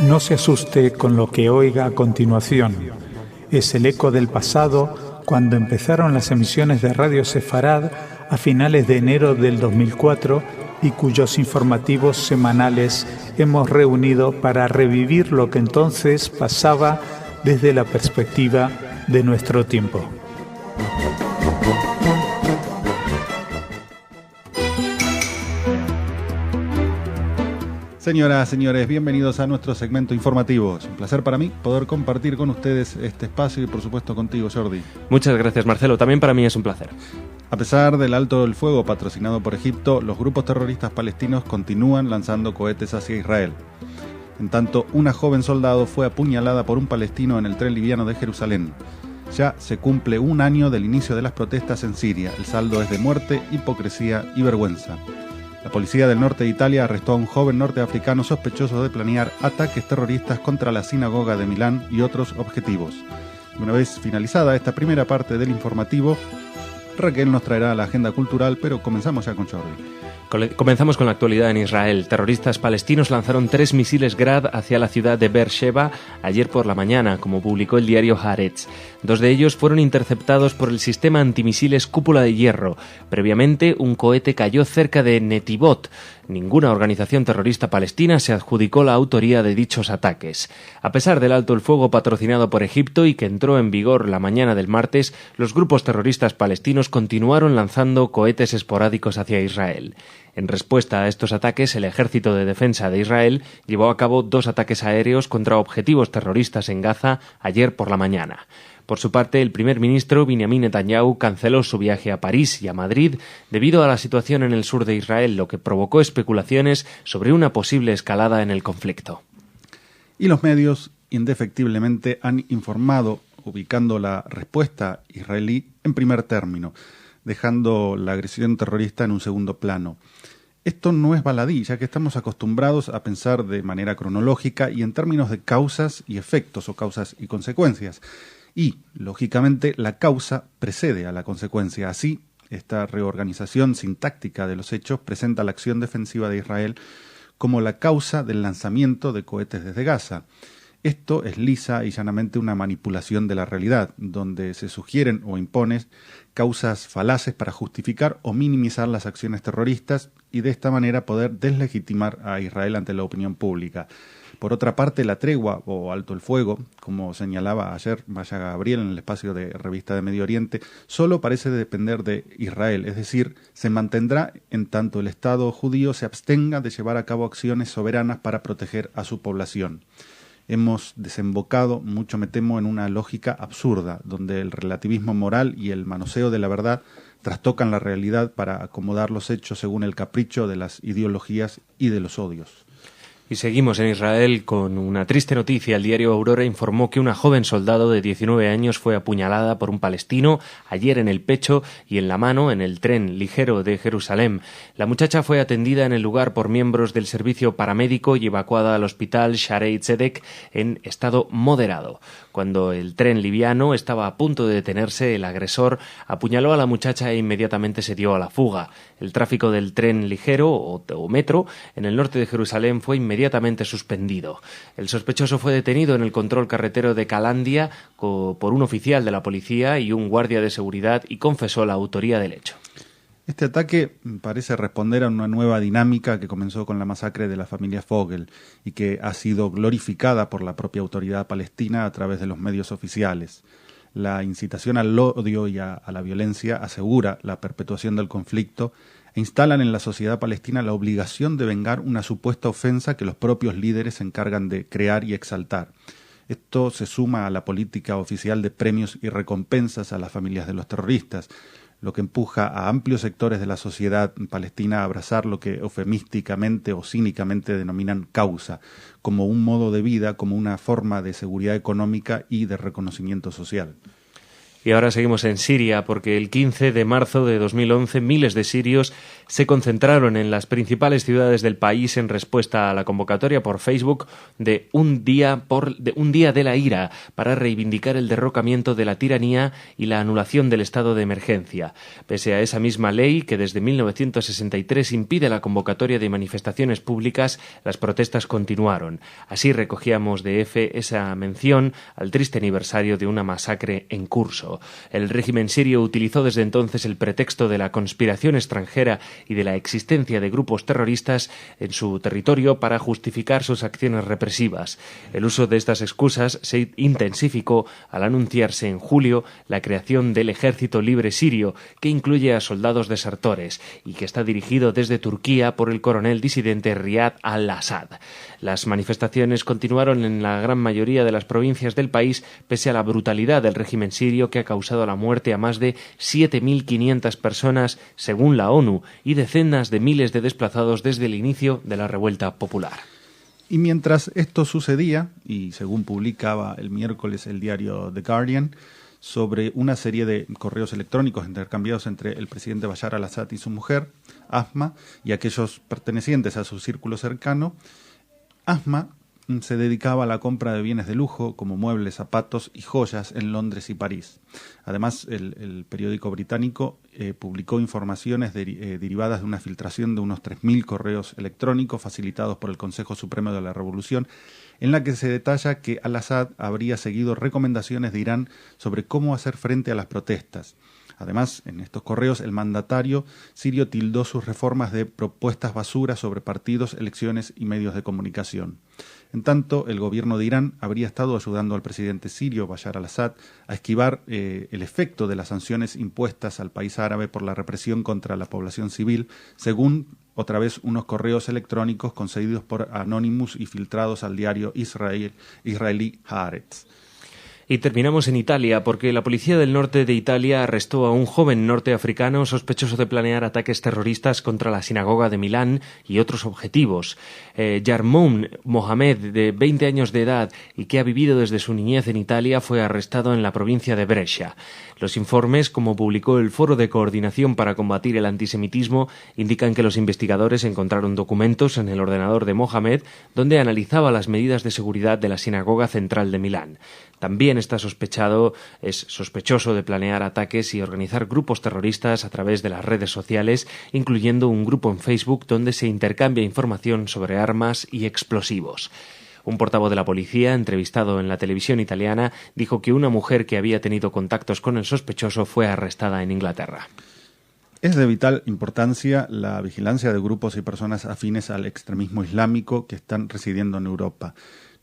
No se asuste con lo que oiga a continuación. Es el eco del pasado cuando empezaron las emisiones de Radio Sefarad a finales de enero del 2004 y cuyos informativos semanales hemos reunido para revivir lo que entonces pasaba desde la perspectiva de nuestro tiempo. Señoras, señores, bienvenidos a nuestro segmento informativo. Es un placer para mí poder compartir con ustedes este espacio y por supuesto contigo, Jordi. Muchas gracias, Marcelo. También para mí es un placer. A pesar del alto del fuego patrocinado por Egipto, los grupos terroristas palestinos continúan lanzando cohetes hacia Israel. En tanto, una joven soldado fue apuñalada por un palestino en el tren liviano de Jerusalén. Ya se cumple un año del inicio de las protestas en Siria. El saldo es de muerte, hipocresía y vergüenza. La policía del norte de Italia arrestó a un joven norteafricano sospechoso de planear ataques terroristas contra la sinagoga de Milán y otros objetivos. Una vez finalizada esta primera parte del informativo, Raquel nos traerá la agenda cultural, pero comenzamos ya con Jordi. Comenzamos con la actualidad en Israel. Terroristas palestinos lanzaron 3 misiles Grad hacia la ciudad de Beersheba ayer por la mañana, como publicó el diario Haaretz. 2 de ellos fueron interceptados por el sistema antimisiles Cúpula de Hierro. Previamente, un cohete cayó cerca de Netivot. Ninguna organización terrorista palestina se adjudicó la autoría de dichos ataques. A pesar del alto el fuego patrocinado por Egipto y que entró en vigor la mañana del martes, los grupos terroristas palestinos continuaron lanzando cohetes esporádicos hacia Israel. En respuesta a estos ataques, el Ejército de Defensa de Israel llevó a cabo 2 ataques aéreos contra objetivos terroristas en Gaza ayer por la mañana. Por su parte, el primer ministro Benjamin Netanyahu canceló su viaje a París y a Madrid debido a la situación en el sur de Israel, lo que provocó especulaciones sobre una posible escalada en el conflicto. Y los medios indefectiblemente han informado, ubicando la respuesta israelí en primer término, dejando la agresión terrorista en un segundo plano. Esto no es baladí, ya que estamos acostumbrados a pensar de manera cronológica y en términos de causas y efectos o causas y consecuencias. Y, lógicamente, la causa precede a la consecuencia. Así, esta reorganización sintáctica de los hechos presenta la acción defensiva de Israel como la causa del lanzamiento de cohetes desde Gaza. Esto es lisa y llanamente una manipulación de la realidad, donde se sugieren o imponen causas falaces para justificar o minimizar las acciones terroristas y de esta manera poder deslegitimar a Israel ante la opinión pública. Por otra parte, la tregua o alto el fuego, como señalaba ayer Maya Gabriel en el espacio de Revista de Medio Oriente, solo parece depender de Israel, es decir, se mantendrá en tanto el Estado judío se abstenga de llevar a cabo acciones soberanas para proteger a su población. Hemos desembocado, mucho me temo, en una lógica absurda, donde el relativismo moral y el manoseo de la verdad trastocan la realidad para acomodar los hechos según el capricho de las ideologías y de los odios. Y seguimos en Israel con una triste noticia. El diario Aurora informó que una joven soldado de 19 años fue apuñalada por un palestino ayer en el pecho y en la mano en el tren ligero de Jerusalén. La muchacha fue atendida en el lugar por miembros del servicio paramédico y evacuada al hospital Sharei Tzedek en estado moderado. Cuando el tren liviano estaba a punto de detenerse, el agresor apuñaló a la muchacha e inmediatamente se dio a la fuga. El tráfico del tren ligero o metro en el norte de Jerusalén fue inmediatamente suspendido. El sospechoso fue detenido en el control carretero de Calandia por un oficial de la policía y un guardia de seguridad y confesó la autoría del hecho. Este ataque parece responder a una nueva dinámica que comenzó con la masacre de la familia Fogel y que ha sido glorificada por la propia autoridad palestina a través de los medios oficiales. La incitación al odio y a la violencia asegura la perpetuación del conflicto e instalan en la sociedad palestina la obligación de vengar una supuesta ofensa que los propios líderes se encargan de crear y exaltar. Esto se suma a la política oficial de premios y recompensas a las familias de los terroristas, lo que empuja a amplios sectores de la sociedad palestina a abrazar lo que eufemísticamente o cínicamente denominan causa, como un modo de vida, como una forma de seguridad económica y de reconocimiento social. Y ahora seguimos en Siria, porque el 15 de marzo de 2011 miles de sirios se concentraron en las principales ciudades del país en respuesta a la convocatoria por Facebook de un día de la ira para reivindicar el derrocamiento de la tiranía y la anulación del estado de emergencia. Pese a esa misma ley que desde 1963 impide la convocatoria de manifestaciones públicas, las protestas continuaron. Así recogíamos de EFE esa mención al triste aniversario de una masacre en curso. El régimen sirio utilizó desde entonces el pretexto de la conspiración extranjera y de la existencia de grupos terroristas en su territorio para justificar sus acciones represivas. El uso de estas excusas se intensificó al anunciarse en julio la creación del Ejército Libre Sirio, que incluye a soldados desertores y que está dirigido desde Turquía por el coronel disidente Riad al-Assad. Las manifestaciones continuaron en la gran mayoría de las provincias del país, pese a la brutalidad del régimen sirio, que ha causado la muerte a más de 7.500 personas, según la ONU, y decenas de miles de desplazados desde el inicio de la revuelta popular. Y mientras esto sucedía, y según publicaba el miércoles el diario The Guardian, sobre una serie de correos electrónicos intercambiados entre el presidente Bashar al-Assad y su mujer, Asma, y aquellos pertenecientes a su círculo cercano, Asma se dedicaba a la compra de bienes de lujo como muebles, zapatos y joyas en Londres y París. Además, el periódico británico publicó informaciones derivadas de una filtración de unos 3.000 correos electrónicos facilitados por el Consejo Supremo de la Revolución, en la que se detalla que al-Assad habría seguido recomendaciones de Irán sobre cómo hacer frente a las protestas. Además, en estos correos, el mandatario sirio tildó sus reformas de propuestas basura sobre partidos, elecciones y medios de comunicación. En tanto, el gobierno de Irán habría estado ayudando al presidente sirio Bashar al-Assad a esquivar el efecto de las sanciones impuestas al país árabe por la represión contra la población civil, según otra vez unos correos electrónicos concedidos por Anonymous y filtrados al diario israelí Haaretz. Y terminamos en Italia, porque la policía del norte de Italia arrestó a un joven norteafricano sospechoso de planear ataques terroristas contra la sinagoga de Milán y otros objetivos. Yarmoun Mohamed, de 20 años de edad y que ha vivido desde su niñez en Italia, fue arrestado en la provincia de Brescia. Los informes, como publicó el Foro de Coordinación para Combatir el Antisemitismo, indican que los investigadores encontraron documentos en el ordenador de Mohamed donde analizaba las medidas de seguridad de la sinagoga central de Milán. También es sospechoso de planear ataques y organizar grupos terroristas a través de las redes sociales, incluyendo un grupo en Facebook donde se intercambia información sobre armas y explosivos. Un portavoz de la policía, entrevistado en la televisión italiana, dijo que una mujer que había tenido contactos con el sospechoso fue arrestada en Inglaterra. Es de vital importancia la vigilancia de grupos y personas afines al extremismo islámico que están residiendo en Europa.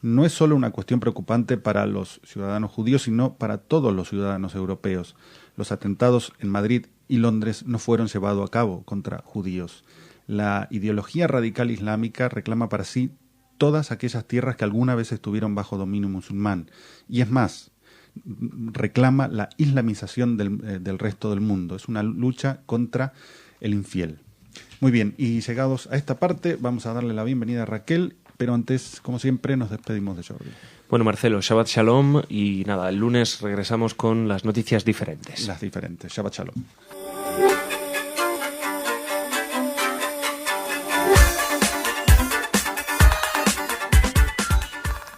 No es solo una cuestión preocupante para los ciudadanos judíos, sino para todos los ciudadanos europeos. Los atentados en Madrid y Londres no fueron llevados a cabo contra judíos. La ideología radical islámica reclama para sí todas aquellas tierras que alguna vez estuvieron bajo dominio musulmán. Y es más, reclama la islamización del resto del mundo. Es una lucha contra el infiel. Muy bien, y llegados a esta parte, vamos a darle la bienvenida a Raquel. Pero antes, como siempre, nos despedimos de Jordi. Bueno, Marcelo, Shabbat Shalom, y nada, el lunes regresamos con las noticias diferentes. Las diferentes. Shabbat Shalom.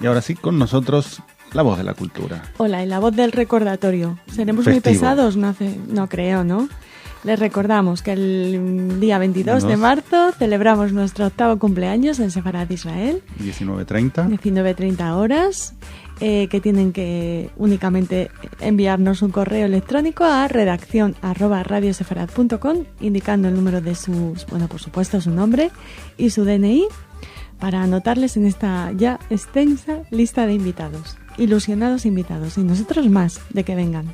Y ahora sí, con nosotros, la voz de la cultura. Hola, y la voz del recordatorio. ¿Seremos Festivo. muy pesados? No creo, ¿no? Les recordamos que el día 22 de marzo celebramos nuestro 8º cumpleaños en Sefarad Israel. 19:30. 19:30 horas, que tienen que únicamente enviarnos un correo electrónico a redaccion@radiosefarad.com indicando el número de por supuesto, su nombre y su DNI para anotarles en esta ya extensa lista de invitados. Ilusionados invitados, y nosotros más de que vengan.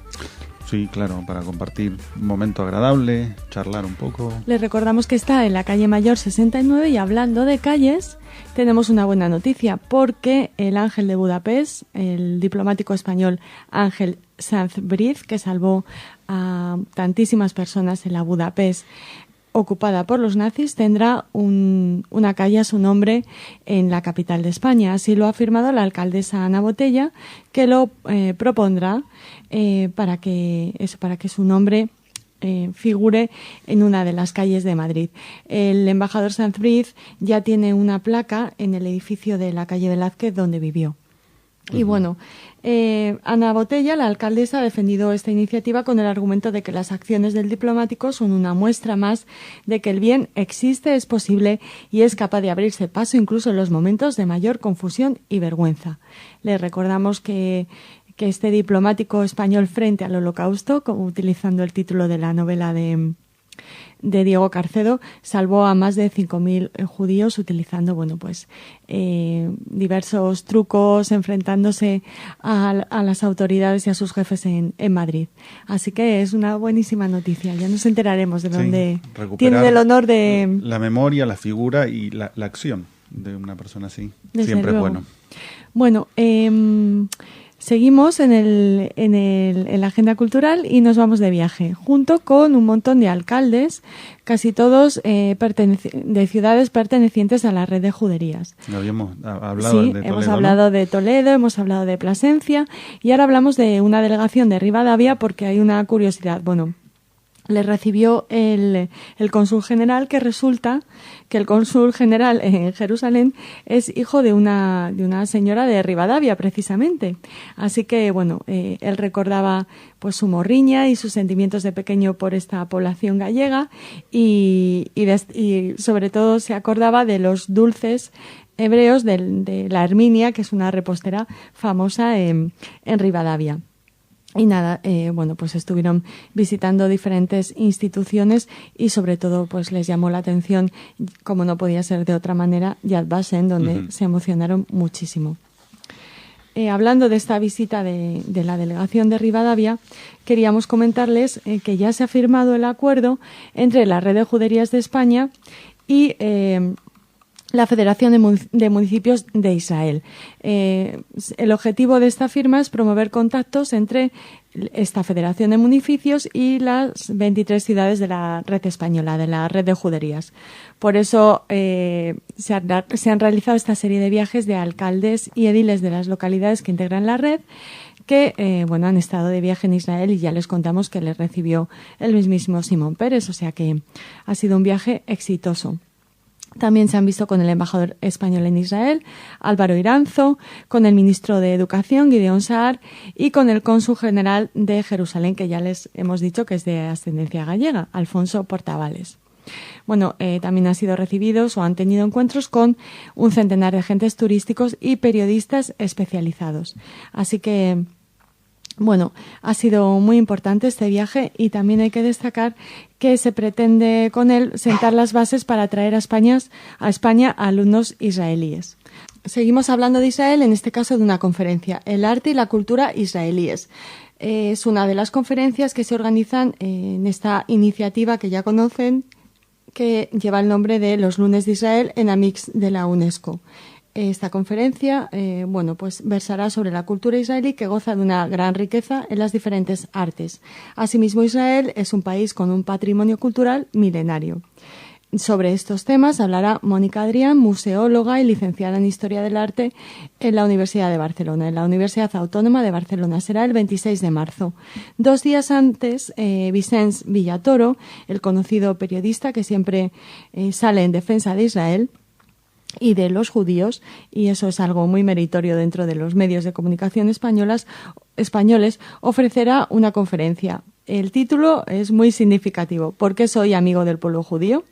Sí, claro, para compartir un momento agradable, charlar un poco. Les recordamos que está en la calle Mayor 69, y hablando de calles, tenemos una buena noticia, porque el ángel de Budapest, el diplomático español Ángel Sanz Briz, que salvó a tantísimas personas en la Budapest ocupada por los nazis, tendrá una calle a su nombre en la capital de España. Así lo ha afirmado la alcaldesa Ana Botella, que lo propondrá para que su nombre figure en una de las calles de Madrid. El embajador Sanz Briz ya tiene una placa en el edificio de la calle Velázquez donde vivió. Y bueno, Ana Botella, la alcaldesa, ha defendido esta iniciativa con el argumento de que las acciones del diplomático son una muestra más de que el bien existe, es posible y es capaz de abrirse paso incluso en los momentos de mayor confusión y vergüenza. Les recordamos que este diplomático español frente al Holocausto, como utilizando el título de la novela de Diego Carcedo, salvó a más de 5.000 judíos utilizando, diversos trucos, enfrentándose a las autoridades y a sus jefes en Madrid. Así que es una buenísima noticia. Ya nos enteraremos de dónde tiene el honor de... La memoria, la figura y la acción de una persona así. Desde siempre luego. Es bueno. Bueno, seguimos en la agenda cultural y nos vamos de viaje, junto con un montón de alcaldes, casi todos de ciudades pertenecientes a la red de juderías. Habíamos hablado de Toledo. Hemos hablado de Toledo, hemos hablado de Plasencia y ahora hablamos de una delegación de Rivadavia porque hay una curiosidad. Bueno, le recibió el cónsul general, que resulta que el cónsul general en Jerusalén es hijo de una señora de Rivadavia, precisamente. Así que, él recordaba pues su morriña y sus sentimientos de pequeño por esta población gallega y sobre todo se acordaba de los dulces hebreos de la Herminia, que es una repostera famosa en Rivadavia. Y nada, pues estuvieron visitando diferentes instituciones y sobre todo pues les llamó la atención, como no podía ser de otra manera, Yad Vashem, donde se emocionaron muchísimo. Hablando de esta visita de la delegación de Rivadavia, queríamos comentarles que ya se ha firmado el acuerdo entre la Red de Juderías de España y la Federación de Municipios de Israel. El objetivo de esta firma es promover contactos entre esta Federación de Municipios y las 23 ciudades de la red española, de la red de juderías. Por eso se han realizado esta serie de viajes de alcaldes y ediles de las localidades que integran la red, que han estado de viaje en Israel y ya les contamos que les recibió el mismísimo Simón Pérez, o sea que ha sido un viaje exitoso. También se han visto con el embajador español en Israel, Álvaro Iranzo, con el ministro de Educación, Gideon Saar, y con el cónsul general de Jerusalén, que ya les hemos dicho que es de ascendencia gallega, Alfonso Portavales. También han sido recibidos o han tenido encuentros con un centenar de agentes turísticos y periodistas especializados. Así que ha sido muy importante este viaje y también hay que destacar que se pretende con él sentar las bases para atraer a España alumnos israelíes. Seguimos hablando de Israel, en este caso de una conferencia, El arte y la cultura israelíes. Es una de las conferencias que se organizan en esta iniciativa que ya conocen, que lleva el nombre de los Lunes de Israel en Amix de la UNESCO. Esta conferencia versará sobre la cultura israelí, que goza de una gran riqueza en las diferentes artes. Asimismo, Israel es un país con un patrimonio cultural milenario. Sobre estos temas hablará Mónica Adrián, museóloga y licenciada en Historia del Arte en la Universidad de Barcelona, en la Universidad Autónoma de Barcelona. Será el 26 de marzo. 2 días antes, Vicenç Villatoro, el conocido periodista que siempre sale en defensa de Israel y de los judíos, y eso es algo muy meritorio dentro de los medios de comunicación españoles, ofrecerá una conferencia. El título es muy significativo: ¿Por qué soy amigo del pueblo judío?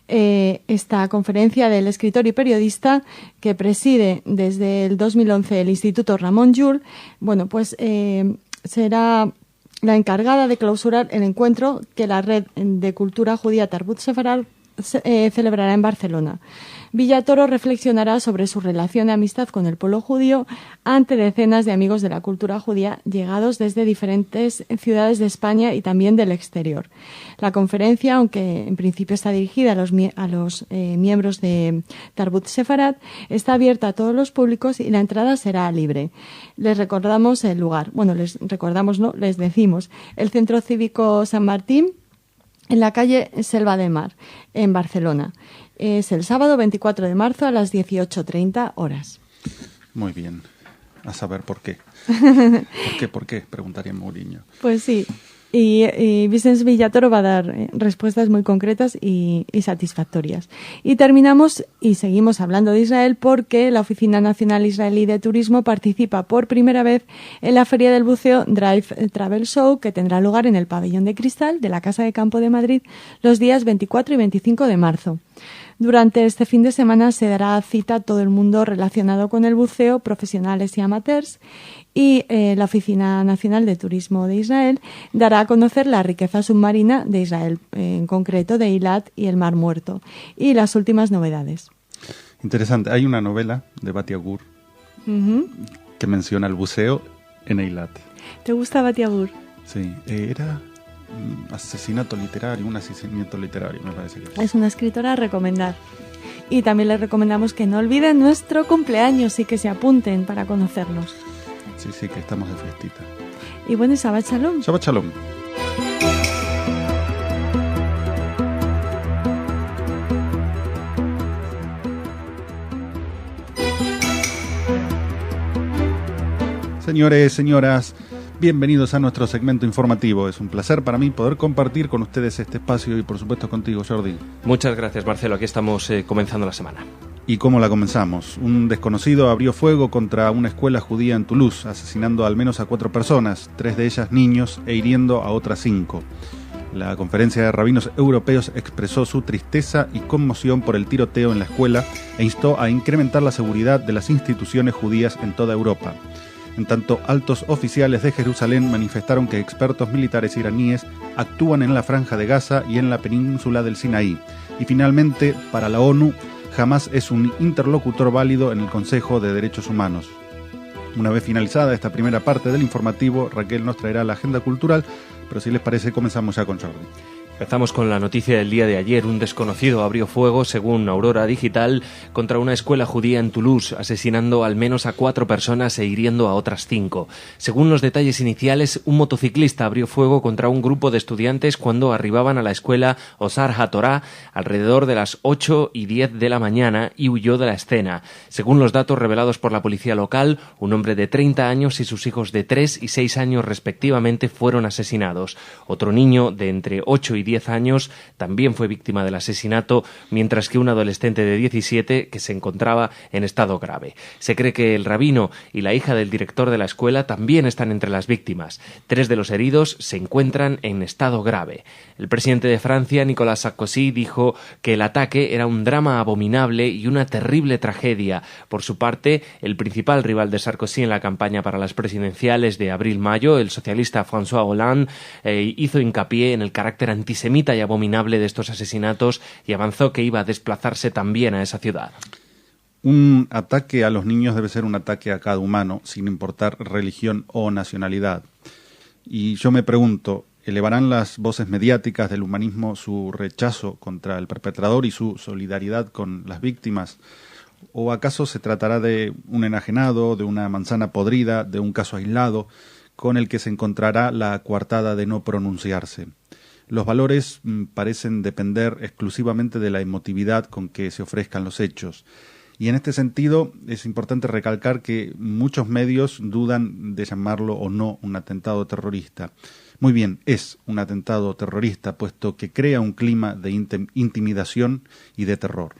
Esta conferencia del escritor y periodista, que preside desde el 2011 el Instituto Ramon Llull, será la encargada de clausurar el encuentro que la Red de Cultura Judía Tarbut Sefarad celebrará en Barcelona. Villatoro reflexionará sobre su relación de amistad con el pueblo judío ante decenas de amigos de la cultura judía llegados desde diferentes ciudades de España y también del exterior. La conferencia, aunque en principio está dirigida a los miembros de Tarbut Sefarad, está abierta a todos los públicos y la entrada será libre. Les recordamos el lugar. Les decimos: el Centro Cívico San Martín, en la calle Selva de Mar, en Barcelona. Es el sábado 24 de marzo a las 18:30 horas. Muy bien. A saber por qué. ¿Por qué? Preguntaría Mourinho. Pues sí. Y Vicens Villatoro va a dar respuestas muy concretas y satisfactorias. Y terminamos y seguimos hablando de Israel porque la Oficina Nacional Israelí de Turismo participa por primera vez en la Feria del Buceo Drive Travel Show, que tendrá lugar en el Pabellón de Cristal de la Casa de Campo de Madrid los días 24 y 25 de marzo. Durante este fin de semana se dará cita a todo el mundo relacionado con el buceo, profesionales y amateurs, y la Oficina Nacional de Turismo de Israel dará a conocer la riqueza submarina de Israel, en concreto de Eilat y el Mar Muerto, y las últimas novedades. Interesante. Hay una novela de Bati Agur que menciona el buceo en Eilat. ¿Te gusta Bati Agur? Sí, era un asesinato literario, me parece que es una escritora a recomendar. Y también les recomendamos que no olviden nuestro cumpleaños y que se apunten para conocernos. Sí, que estamos de fiestita. Y bueno, Shabbat Shalom. Shabbat Shalom. Señores, señoras, bienvenidos a nuestro segmento informativo. Es un placer para mí poder compartir con ustedes este espacio y por supuesto contigo, Jordi. Muchas gracias, Marcelo. Aquí estamos comenzando la semana. ¿Y cómo la comenzamos? Un desconocido abrió fuego contra una escuela judía en Toulouse, asesinando al menos a 4 personas, 3 de ellas niños, e hiriendo a otras 5. La Conferencia de Rabinos Europeos expresó su tristeza y conmoción por el tiroteo en la escuela e instó a incrementar la seguridad de las instituciones judías en toda Europa. En tanto, altos oficiales de Jerusalén manifestaron que expertos militares iraníes actúan en la Franja de Gaza y en la península del Sinaí. Y finalmente, para la ONU, Hamás es un interlocutor válido en el Consejo de Derechos Humanos. Una vez finalizada esta primera parte del informativo, Raquel nos traerá la agenda cultural, pero si les parece, comenzamos ya con Jordi. Empezamos con la noticia del día de ayer. Un desconocido abrió fuego, según Aurora Digital, contra una escuela judía en Toulouse, asesinando al menos a 4 personas e hiriendo a otras 5. Según los detalles iniciales, un motociclista abrió fuego contra un grupo de estudiantes cuando arribaban a la escuela Osar HaTorah alrededor de las 8:10 de la mañana y huyó de la escena. Según los datos revelados por la policía local, un hombre de 30 años y sus hijos de 3 y 6 años respectivamente fueron asesinados. Otro niño de entre 8 y 10 años también fue víctima del asesinato, mientras que un adolescente de 17 que se encontraba en estado grave. Se cree que el rabino y la hija del director de la escuela también están entre las víctimas. 3 de los heridos se encuentran en estado grave. El presidente de Francia, Nicolas Sarkozy, dijo que el ataque era un drama abominable y una terrible tragedia. Por su parte, el principal rival de Sarkozy en la campaña para las presidenciales de abril-mayo, el socialista François Hollande, hizo hincapié en el carácter antisemita y abominable de estos asesinatos y avanzó que iba a desplazarse también a esa ciudad. Un ataque a los niños debe ser un ataque a cada humano, sin importar religión o nacionalidad. Y yo me pregunto, ¿elevarán las voces mediáticas del humanismo su rechazo contra el perpetrador y su solidaridad con las víctimas? ¿O acaso se tratará de un enajenado, de una manzana podrida, de un caso aislado, con el que se encontrará la coartada de no pronunciarse? Los valores parecen depender exclusivamente de la emotividad con que se ofrezcan los hechos. Y en este sentido es importante recalcar que muchos medios dudan de llamarlo o no un atentado terrorista. Muy bien, es un atentado terrorista, puesto que crea un clima de intimidación y de terror.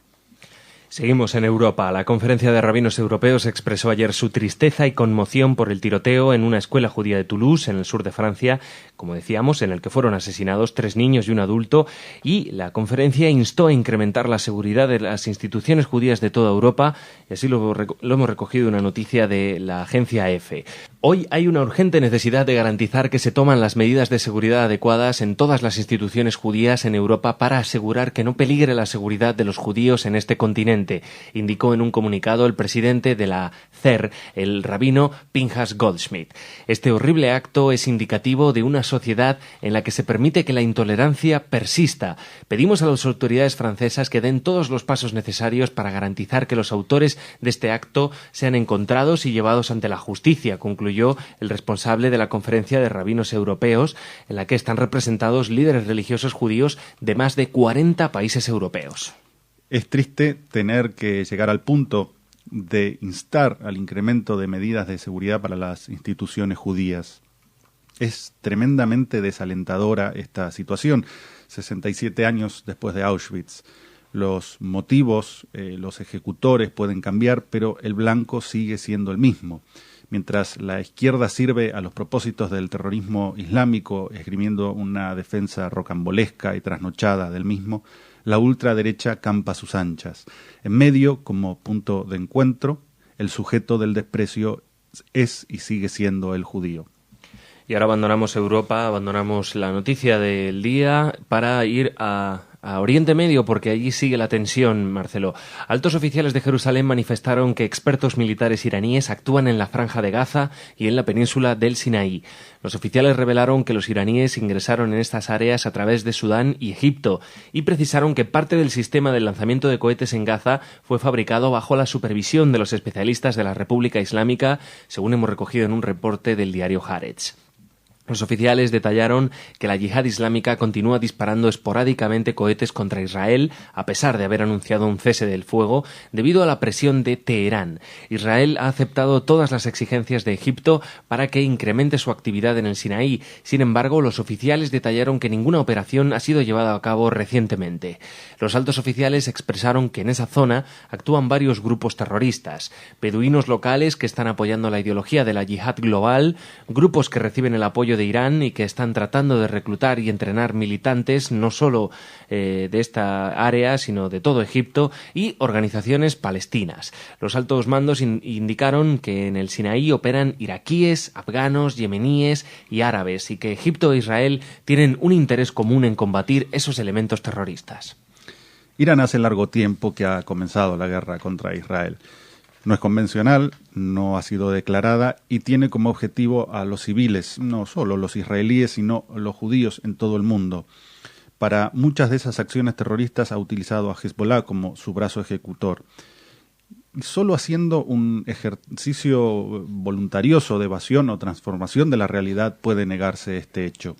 Seguimos en Europa. La Conferencia de Rabinos Europeos expresó ayer su tristeza y conmoción por el tiroteo en una escuela judía de Toulouse, en el sur de Francia, como decíamos, en el que fueron asesinados 3 niños y un adulto, y la conferencia instó a incrementar la seguridad de las instituciones judías de toda Europa, y así lo hemos recogido en una noticia de la agencia EFE. Hoy hay una urgente necesidad de garantizar que se toman las medidas de seguridad adecuadas en todas las instituciones judías en Europa para asegurar que no peligre la seguridad de los judíos en este continente, indicó en un comunicado el presidente de la CER, el rabino Pinchas Goldschmidt. Este horrible acto es indicativo de una sociedad en la que se permite que la intolerancia persista. Pedimos a las autoridades francesas que den todos los pasos necesarios para garantizar que los autores de este acto sean encontrados y llevados ante la justicia, concluyó concluyó el responsable de la Conferencia de Rabinos Europeos, en la que están representados líderes religiosos judíos de más de 40 países europeos. Es triste tener que llegar al punto de instar al incremento de medidas de seguridad para las instituciones judías. Es tremendamente desalentadora esta situación, 67 años después de Auschwitz. Los motivos, los ejecutores pueden cambiar, pero el blanco sigue siendo el mismo. Mientras la izquierda sirve a los propósitos del terrorismo islámico, esgrimiendo una defensa rocambolesca y trasnochada del mismo, la ultraderecha campa a sus anchas. En medio, como punto de encuentro, el sujeto del desprecio es y sigue siendo el judío. Y ahora abandonamos Europa, abandonamos la noticia del día para ir a Oriente Medio, porque allí sigue la tensión, Marcelo. Altos oficiales de Jerusalén manifestaron que expertos militares iraníes actúan en la Franja de Gaza y en la península del Sinaí. Los oficiales revelaron que los iraníes ingresaron en estas áreas a través de Sudán y Egipto y precisaron que parte del sistema de lanzamiento de cohetes en Gaza fue fabricado bajo la supervisión de los especialistas de la República Islámica, según hemos recogido en un reporte del diario Haaretz. Los oficiales detallaron que la yihad islámica continúa disparando esporádicamente cohetes contra Israel, a pesar de haber anunciado un cese del fuego, debido a la presión de Teherán. Israel ha aceptado todas las exigencias de Egipto para que incremente su actividad en el Sinaí. Sin embargo, los oficiales detallaron que ninguna operación ha sido llevada a cabo recientemente. Los altos oficiales expresaron que en esa zona actúan varios grupos terroristas, beduinos locales que están apoyando la ideología de la yihad global, grupos que reciben el apoyo de Irán y que están tratando de reclutar y entrenar militantes no solo de esta área, sino de todo Egipto, y organizaciones palestinas. Los altos mandos indicaron que en el Sinaí operan iraquíes, afganos, yemeníes y árabes, y que Egipto e Israel tienen un interés común en combatir esos elementos terroristas. Irán hace largo tiempo que ha comenzado la guerra contra Israel. No es convencional, no ha sido declarada y tiene como objetivo a los civiles, no solo los israelíes, sino los judíos en todo el mundo. Para muchas de esas acciones terroristas ha utilizado a Hezbollah como su brazo ejecutor. Solo haciendo un ejercicio voluntarioso de evasión o transformación de la realidad puede negarse este hecho.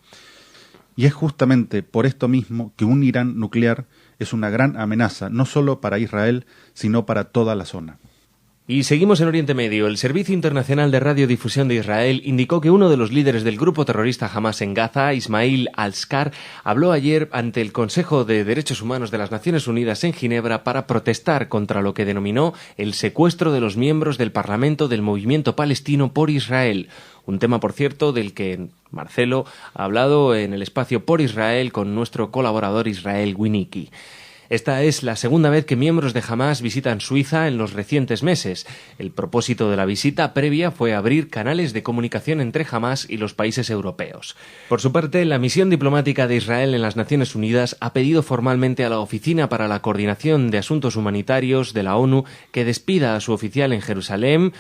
Y es justamente por esto mismo que un Irán nuclear es una gran amenaza, no solo para Israel, sino para toda la zona. Y seguimos en Oriente Medio. El Servicio Internacional de Radiodifusión de Israel indicó que uno de los líderes del grupo terrorista Hamas en Gaza, Ismail al-Skar, habló ayer ante el Consejo de Derechos Humanos de las Naciones Unidas en Ginebra para protestar contra lo que denominó el secuestro de los miembros del Parlamento del Movimiento Palestino por Israel. Un tema, por cierto, del que Marcelo ha hablado en el espacio Por Israel con nuestro colaborador Israel Winnicki. Esta es la segunda vez que miembros de Hamas visitan Suiza en los recientes meses. El propósito de la visita previa fue abrir canales de comunicación entre Hamas y los países europeos. Por su parte, la misión diplomática de Israel en las Naciones Unidas ha pedido formalmente a la Oficina para la Coordinación de Asuntos Humanitarios de la ONU que despida a su oficial en Jerusalén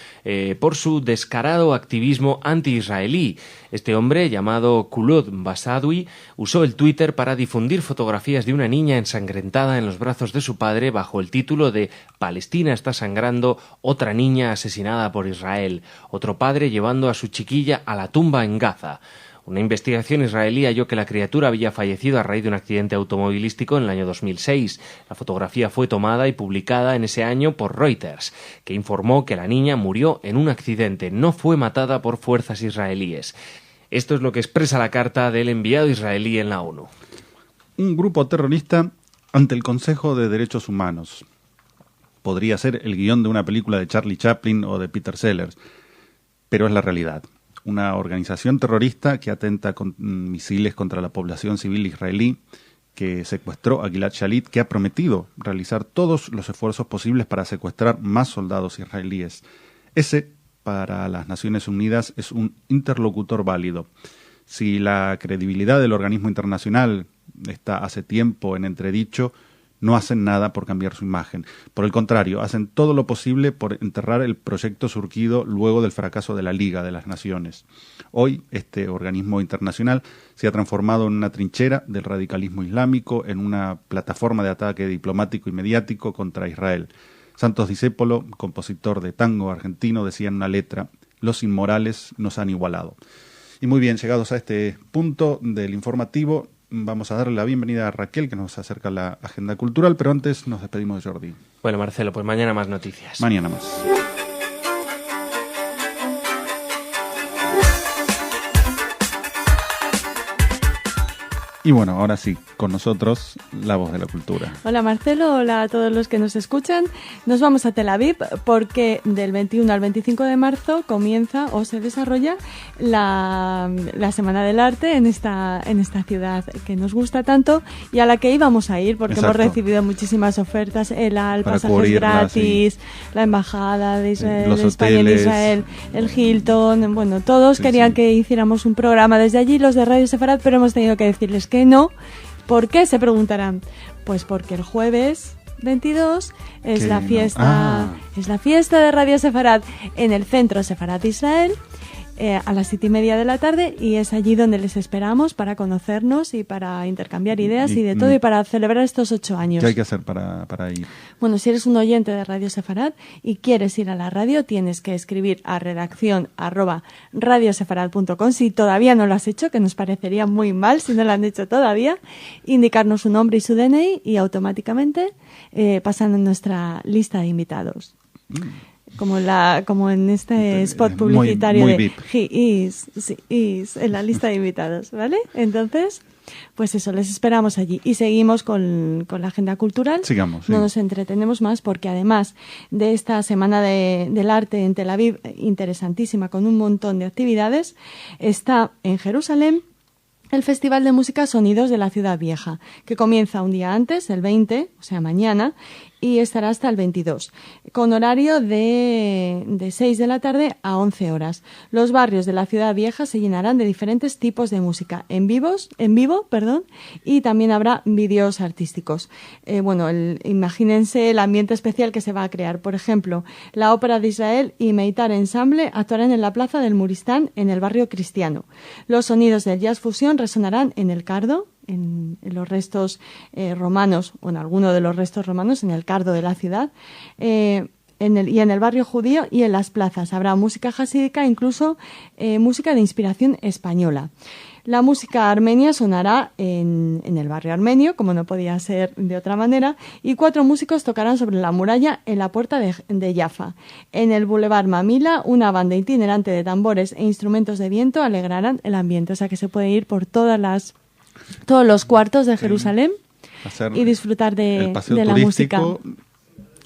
por su descarado activismo anti-israelí. Este hombre, llamado Kulod Basadui, usó el Twitter para difundir fotografías de una niña ensangrentada en los brazos de su padre bajo el título de «Palestina está sangrando, otra niña asesinada por Israel, otro padre llevando a su chiquilla a la tumba en Gaza». Una investigación israelí halló que la criatura había fallecido a raíz de un accidente automovilístico en el año 2006. La fotografía fue tomada y publicada en ese año por Reuters, que informó que la niña murió en un accidente, no fue matada por fuerzas israelíes. Esto es lo que expresa la carta del enviado israelí en la ONU. Un grupo terrorista ante el Consejo de Derechos Humanos. Podría ser el guión de una película de Charlie Chaplin o de Peter Sellers, pero es la realidad. Una organización terrorista que atenta con misiles contra la población civil israelí, que secuestró a Gilad Shalit, que ha prometido realizar todos los esfuerzos posibles para secuestrar más soldados israelíes. Ese, para las Naciones Unidas, es un interlocutor válido. Si la credibilidad del organismo internacional está hace tiempo en entredicho, no hacen nada por cambiar su imagen. Por el contrario, hacen todo lo posible por enterrar el proyecto surgido luego del fracaso de la Liga de las Naciones. Hoy, este organismo internacional se ha transformado en una trinchera del radicalismo islámico, en una plataforma de ataque diplomático y mediático contra Israel. Santos Discépolo, compositor de tango argentino, decía en una letra: los inmorales nos han igualado. Y muy bien, llegados a este punto del informativo, vamos a darle la bienvenida a Raquel, que nos acerca la agenda cultural, pero antes nos despedimos de Jordi. Bueno, Marcelo, pues mañana más noticias. Mañana más. Y bueno, ahora sí, con nosotros, la voz de la cultura. Hola Marcelo, hola a todos los que nos escuchan. Nos vamos a Tel Aviv porque del 21 al 25 de marzo comienza o se desarrolla la Semana del Arte en esta ciudad que nos gusta tanto y a la que íbamos a ir porque Exacto. hemos recibido muchísimas ofertas, el Para pasajes cubrirla, gratis, sí. la Embajada de Israel, Los España en hoteles. Israel, el Hilton, bueno, todos Sí, querían sí. que hiciéramos un programa desde allí, los de Radio Sefarad, pero hemos tenido que decirles que no. ¿Por qué? Se preguntarán. Pues porque el jueves 22 es Que la no. fiesta, es la fiesta de Radio Sefarad en el Centro Sefarad Israel a las 7:30 de la tarde y es allí donde les esperamos para conocernos y para intercambiar ideas y de todo y para celebrar estos 8 años. ¿Qué hay que hacer para ir? Bueno, si eres un oyente de Radio Sefarad y quieres ir a la radio, tienes que escribir a redacción@radiosefarad.com. Si todavía no lo has hecho, que nos parecería muy mal si no lo han hecho todavía, indicarnos su nombre y su DNI y automáticamente pasan en nuestra lista de invitados. Como en este spot publicitario muy de VIP. He is en la lista de invitados, ¿vale? Entonces, pues eso, les esperamos allí. Y seguimos con la agenda cultural. Sigamos, No sí. nos entretenemos más porque además de esta Semana del Arte en Tel Aviv, interesantísima, con un montón de actividades, está en Jerusalén el Festival de Música Sonidos de la Ciudad Vieja, que comienza un día antes, el 20, o sea, mañana, y estará hasta el 22, con horario de 6 de la tarde a 11 horas. Los barrios de la Ciudad Vieja se llenarán de diferentes tipos de música en vivo, y también habrá vídeos artísticos. Imagínense el ambiente especial que se va a crear. Por ejemplo, la Ópera de Israel y Meitar Ensemble actuarán en la Plaza del Muristán, en el barrio cristiano. Los sonidos del jazz fusión resonarán en el Cardo, en los restos romanos, o en alguno de los restos romanos, en el Cardo de la ciudad, y en el barrio judío y en las plazas. Habrá música jasídica, incluso música de inspiración española. La música armenia sonará en el barrio armenio, como no podía ser de otra manera, y 4 músicos tocarán sobre la muralla en la puerta de Jaffa. En el Boulevard Mamila, una banda itinerante de tambores e instrumentos de viento alegrarán el ambiente, o sea que se puede ir por todos los cuartos de Jerusalén y disfrutar de la música.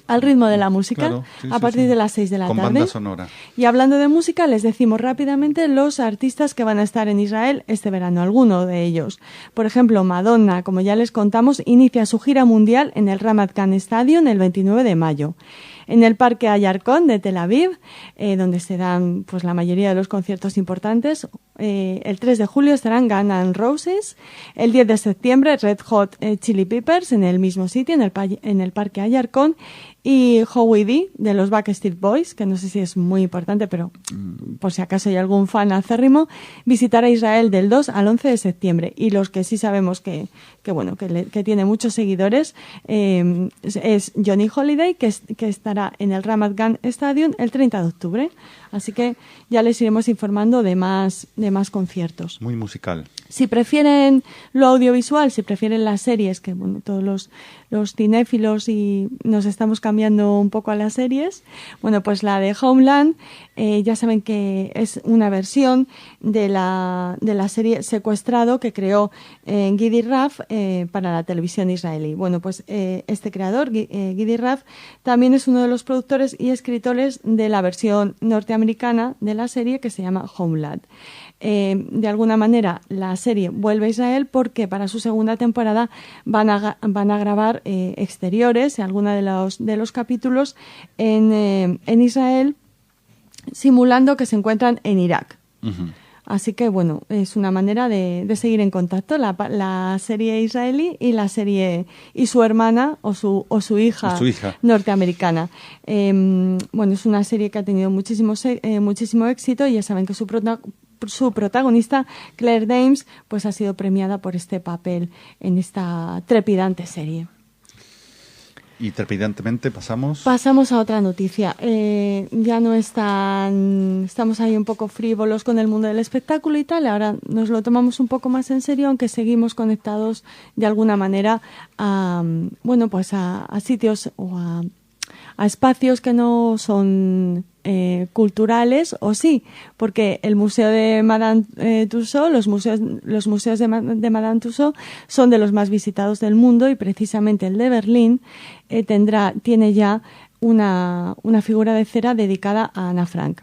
Al ritmo de la música, Claro, sí, a partir de las 6 de la tarde. Con banda sonora. Y hablando de música, les decimos rápidamente los artistas que van a estar en Israel este verano, alguno de ellos. Por ejemplo, Madonna, como ya les contamos, inicia su gira mundial en el Ramat Gan Stadium el 29 de mayo. En el Parque Ayarkon de Tel Aviv, donde se dan pues la mayoría de los conciertos importantes, el 3 de julio estarán Guns N' Roses, el 10 de septiembre Red Hot Chili Peppers en el mismo sitio, en el Parque Ayarkon, y Howie D de los Backstreet Boys, que no sé si es muy importante, pero por si acaso hay algún fan acérrimo, visitará Israel del 2 al 11 de septiembre. Y los que sí sabemos que tiene muchos seguidores es Johnny Holiday, que estará en el Ramat Gan Stadium el 30 de octubre. Así que ya les iremos informando de más conciertos. Muy musical. Si prefieren lo audiovisual, si prefieren las series, que bueno, todos los cinéfilos y nos estamos cambiando un poco a las series, bueno, pues la de Homeland, ya saben que es una versión de la serie Secuestrado que creó Gidi Raf para la televisión israelí. Bueno, pues este creador, Gidi Raf, también es uno de los productores y escritores de la versión norteamericana de la serie que se llama Homeland. De alguna manera la serie vuelve a Israel porque para su segunda temporada van a grabar exteriores, algunos de los capítulos en Israel, simulando que se encuentran en Irak. Uh-huh. Así que bueno, es una manera de seguir en contacto la serie israelí y la serie y su hermana o su hija norteamericana. Bueno, es una serie que ha tenido muchísimo éxito y ya saben que su protagonista, Claire Danes, pues ha sido premiada por este papel en esta trepidante serie. Y trepidantemente pasamos a otra noticia. Ya no estamos ahí un poco frívolos con el mundo del espectáculo y tal. Ahora nos lo tomamos un poco más en serio, aunque seguimos conectados de alguna manera a sitios o a espacios que no son culturales, o sí, porque el Museo de Madame Tussauds, los museos de Madame Tussauds son de los más visitados del mundo, y precisamente el de Berlín tiene ya una figura de cera dedicada a Ana Frank.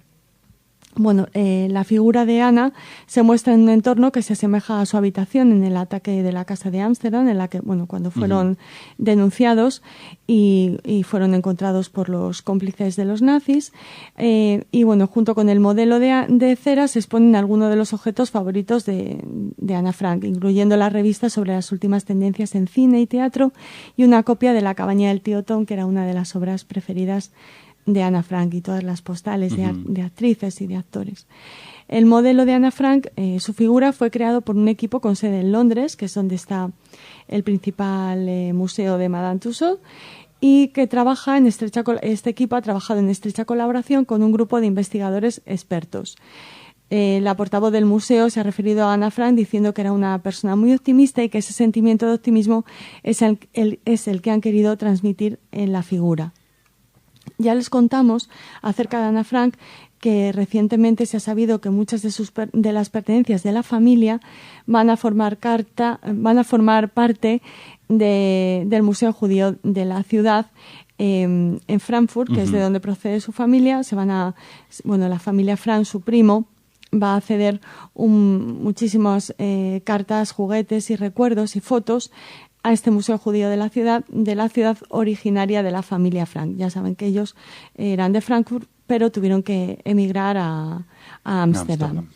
Bueno, la figura de Ana se muestra en un entorno que se asemeja a su habitación en el ataque de la casa de Ámsterdam, en la que, cuando fueron denunciados y fueron encontrados por los cómplices de los nazis. Junto con el modelo de cera se exponen algunos de los objetos favoritos de Ana Frank, incluyendo la revista sobre las últimas tendencias en cine y teatro y una copia de La cabaña del tío Tom, que era una de las obras preferidas de Ana Frank, y todas las postales de actrices y de actores. El modelo de Ana Frank, su figura, fue creado por un equipo con sede en Londres, que es donde está el principal museo de Madame Tussauds, y que este equipo ha trabajado en estrecha colaboración con un grupo de investigadores expertos. La portavoz del museo se ha referido a Ana Frank diciendo que era una persona muy optimista y que ese sentimiento de optimismo es el que han querido transmitir en la figura. Ya les contamos acerca de Ana Frank que recientemente se ha sabido que muchas de las pertenencias de la familia van a formar parte del Museo Judío de la ciudad en Frankfurt, que es de donde procede su familia. La familia Frank, su primo, va a ceder muchísimas cartas, juguetes y recuerdos y fotos a este Museo Judío de la ciudad originaria de la familia Frank. Ya saben que ellos eran de Frankfurt, pero tuvieron que emigrar a Ámsterdam.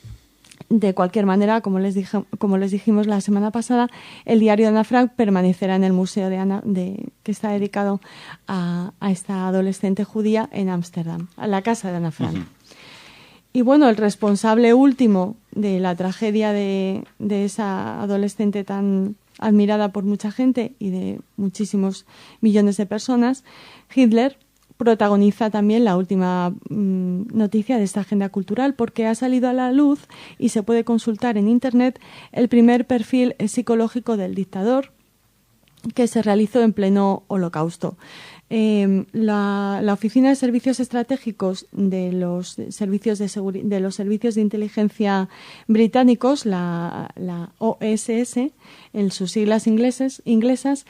De cualquier manera, como les dijimos la semana pasada, el diario de Ana Frank permanecerá en el museo que está dedicado a esta adolescente judía en Ámsterdam, a la casa de Ana Frank. Y el responsable último de la tragedia de esa adolescente tan admirada por mucha gente y de muchísimos millones de personas, Hitler, protagoniza también la última noticia de esta agenda cultural, porque ha salido a la luz y se puede consultar en Internet el primer perfil psicológico del dictador, que se realizó en pleno Holocausto. La Oficina de Servicios Estratégicos de los servicios de inteligencia británicos, la OSS, en sus siglas inglesas,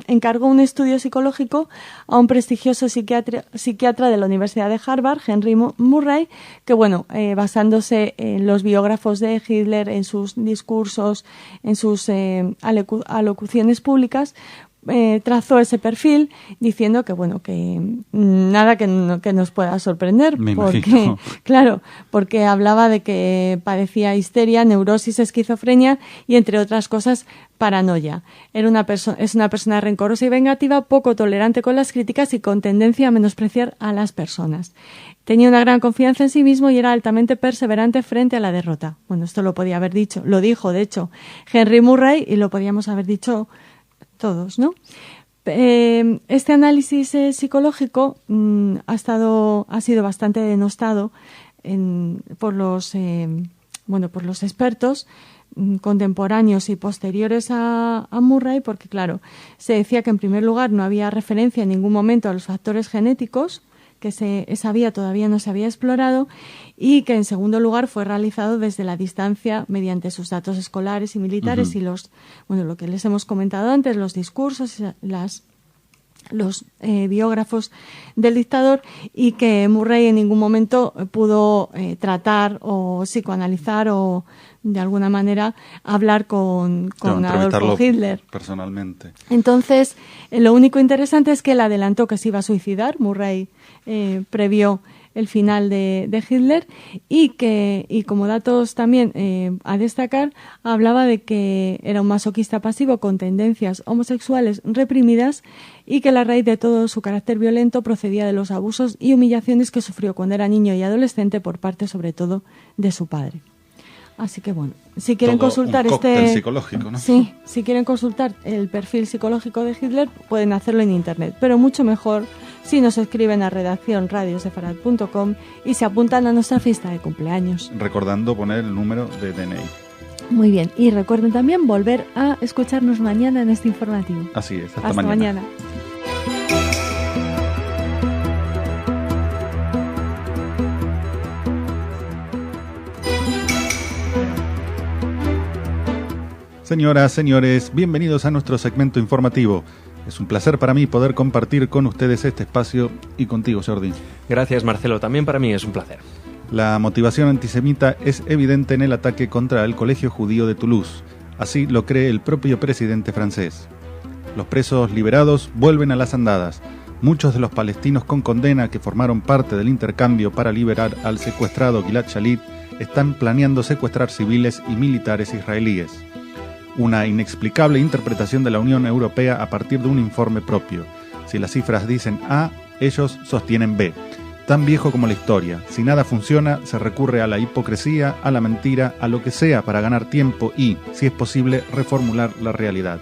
encargó un estudio psicológico a un prestigioso psiquiatra de la Universidad de Harvard, Henry Murray, que basándose en los biógrafos de Hitler, en sus discursos, en sus alocuciones públicas, trazó ese perfil diciendo que nada que nos pueda sorprender, porque hablaba de que padecía histeria, neurosis, esquizofrenia y, entre otras cosas, paranoia. Es una persona rencorosa y vengativa, poco tolerante con las críticas y con tendencia a menospreciar a las personas. Tenía una gran confianza en sí mismo y era altamente perseverante frente a la derrota. Esto lo podía haber dicho, lo dijo de hecho Henry Murray, y lo podíamos haber dicho todos, ¿no? Este análisis psicológico ha sido bastante denostado por los expertos contemporáneos y posteriores a Murray, porque claro, se decía que en primer lugar no había referencia en ningún momento a los factores genéticos, que esa vía todavía no se había explorado, y que en segundo lugar fue realizado desde la distancia mediante sus datos escolares y militares y lo que les hemos comentado antes, los discursos, los biógrafos del dictador, y que Murray en ningún momento pudo tratar o psicoanalizar o de alguna manera hablar con Adolfo Hitler personalmente. Entonces, lo único interesante es que él adelantó que se iba a suicidar. Murray previó el final de Hitler, y como datos también a destacar, hablaba de que era un masoquista pasivo con tendencias homosexuales reprimidas, y que la raíz de todo su carácter violento procedía de los abusos y humillaciones que sufrió cuando era niño y adolescente por parte sobre todo de su padre. Así que bueno, si quieren Todo consultar un cóctel psicológico, ¿no? Sí, si quieren consultar el perfil psicológico de Hitler, pueden hacerlo en internet, pero mucho mejor si nos escriben a redacción radiosefarad.com y se apuntan a nuestra fiesta de cumpleaños. Recordando poner el número de DNI. Muy bien, y recuerden también volver a escucharnos mañana en este informativo. Así es, hasta mañana. Señoras, señores, bienvenidos a nuestro segmento informativo. Es un placer para mí poder compartir con ustedes este espacio y contigo, Jordi. Gracias, Marcelo. También para mí es un placer. La motivación antisemita es evidente en el ataque contra el Colegio Judío de Toulouse. Así lo cree el propio presidente francés. Los presos liberados vuelven a las andadas. Muchos de los palestinos con condena que formaron parte del intercambio para liberar al secuestrado Gilad Shalit están planeando secuestrar civiles y militares israelíes. Una inexplicable interpretación de la Unión Europea a partir de un informe propio. Si las cifras dicen A, ellos sostienen B. Tan viejo como la historia. Si nada funciona, se recurre a la hipocresía, a la mentira, a lo que sea para ganar tiempo y, si es posible, reformular la realidad.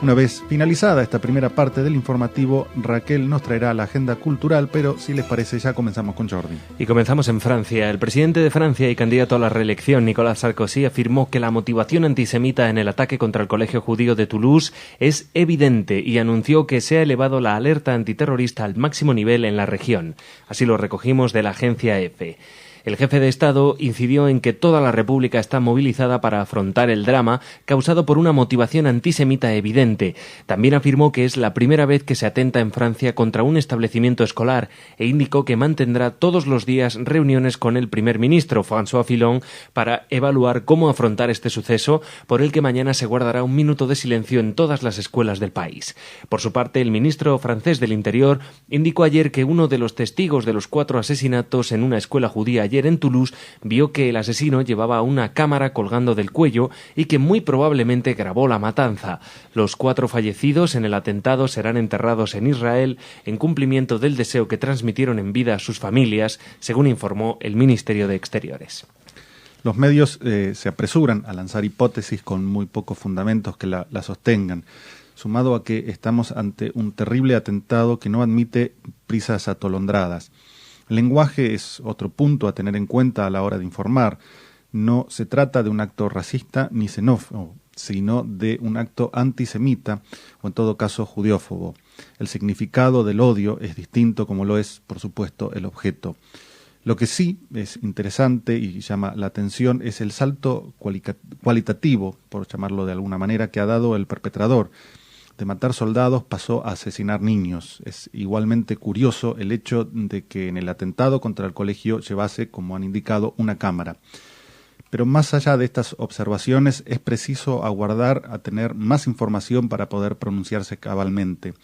Una vez finalizada esta primera parte del informativo, Raquel nos traerá la agenda cultural, pero si les parece ya comenzamos con Jordi. Y comenzamos en Francia. El presidente de Francia y candidato a la reelección, Nicolas Sarkozy, afirmó que la motivación antisemita en el ataque contra el Colegio Judío de Toulouse es evidente y anunció que se ha elevado la alerta antiterrorista al máximo nivel en la región. Así lo recogimos de la agencia EFE. El jefe de Estado incidió en que toda la República está movilizada para afrontar el drama causado por una motivación antisemita evidente. También afirmó que es la primera vez que se atenta en Francia contra un establecimiento escolar e indicó que mantendrá todos los días reuniones con el primer ministro, François Fillon, para evaluar cómo afrontar este suceso, por el que mañana se guardará un minuto de silencio en todas las escuelas del país. Por su parte, el ministro francés del Interior indicó ayer que uno de los testigos de los 4 asesinatos en una escuela judía ayer en Toulouse vio que el asesino llevaba una cámara colgando del cuello y que muy probablemente grabó la matanza. Los 4 fallecidos en el atentado serán enterrados en Israel en cumplimiento del deseo que transmitieron en vida a sus familias, según informó el Ministerio de Exteriores. Los medios se apresuran a lanzar hipótesis con muy pocos fundamentos que la sostengan, sumado a que estamos ante un terrible atentado que no admite prisas atolondradas. El lenguaje es otro punto a tener en cuenta a la hora de informar. No se trata de un acto racista ni xenófobo, sino de un acto antisemita o en todo caso judeófobo. El significado del odio es distinto, como lo es, por supuesto, el objeto. Lo que sí es interesante y llama la atención es el salto cualitativo, por llamarlo de alguna manera, que ha dado el perpetrador. De matar soldados pasó a asesinar niños. Es igualmente curioso el hecho de que en el atentado contra el colegio llevase, como han indicado, una cámara. Pero más allá de estas observaciones, es preciso aguardar a tener más información para poder pronunciarse cabalmente.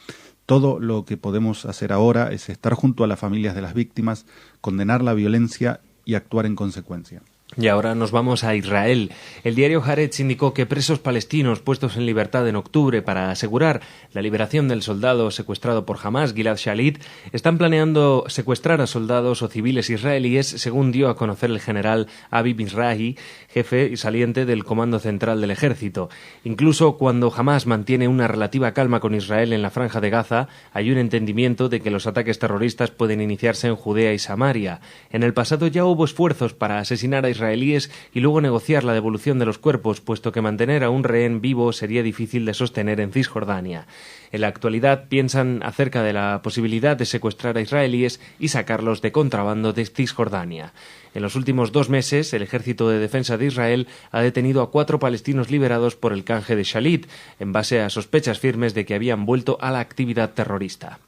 Todo lo que podemos hacer ahora es estar junto a las familias de las víctimas, condenar la violencia y actuar en consecuencia. Y ahora nos vamos a Israel. El diario Haaretz indicó que presos palestinos puestos en libertad en octubre para asegurar la liberación del soldado secuestrado por Hamas, Gilad Shalit, están planeando secuestrar a soldados o civiles israelíes, según dio a conocer el general Avi Mizrahi, jefe y saliente del Comando Central del Ejército. Incluso cuando Hamas mantiene una relativa calma con Israel en la Franja de Gaza, hay un entendimiento de que los ataques terroristas pueden iniciarse en Judea y Samaria. En el pasado ya hubo esfuerzos para asesinar a israelíes y luego negociar la devolución de los cuerpos, puesto que mantener a un rehén vivo sería difícil de sostener en Cisjordania. En la actualidad piensan acerca de la posibilidad de secuestrar a israelíes y sacarlos de contrabando de Cisjordania. En los últimos 2 meses, el Ejército de Defensa de Israel ha detenido a 4 palestinos liberados por el canje de Shalit, en base a sospechas firmes de que habían vuelto a la actividad terrorista.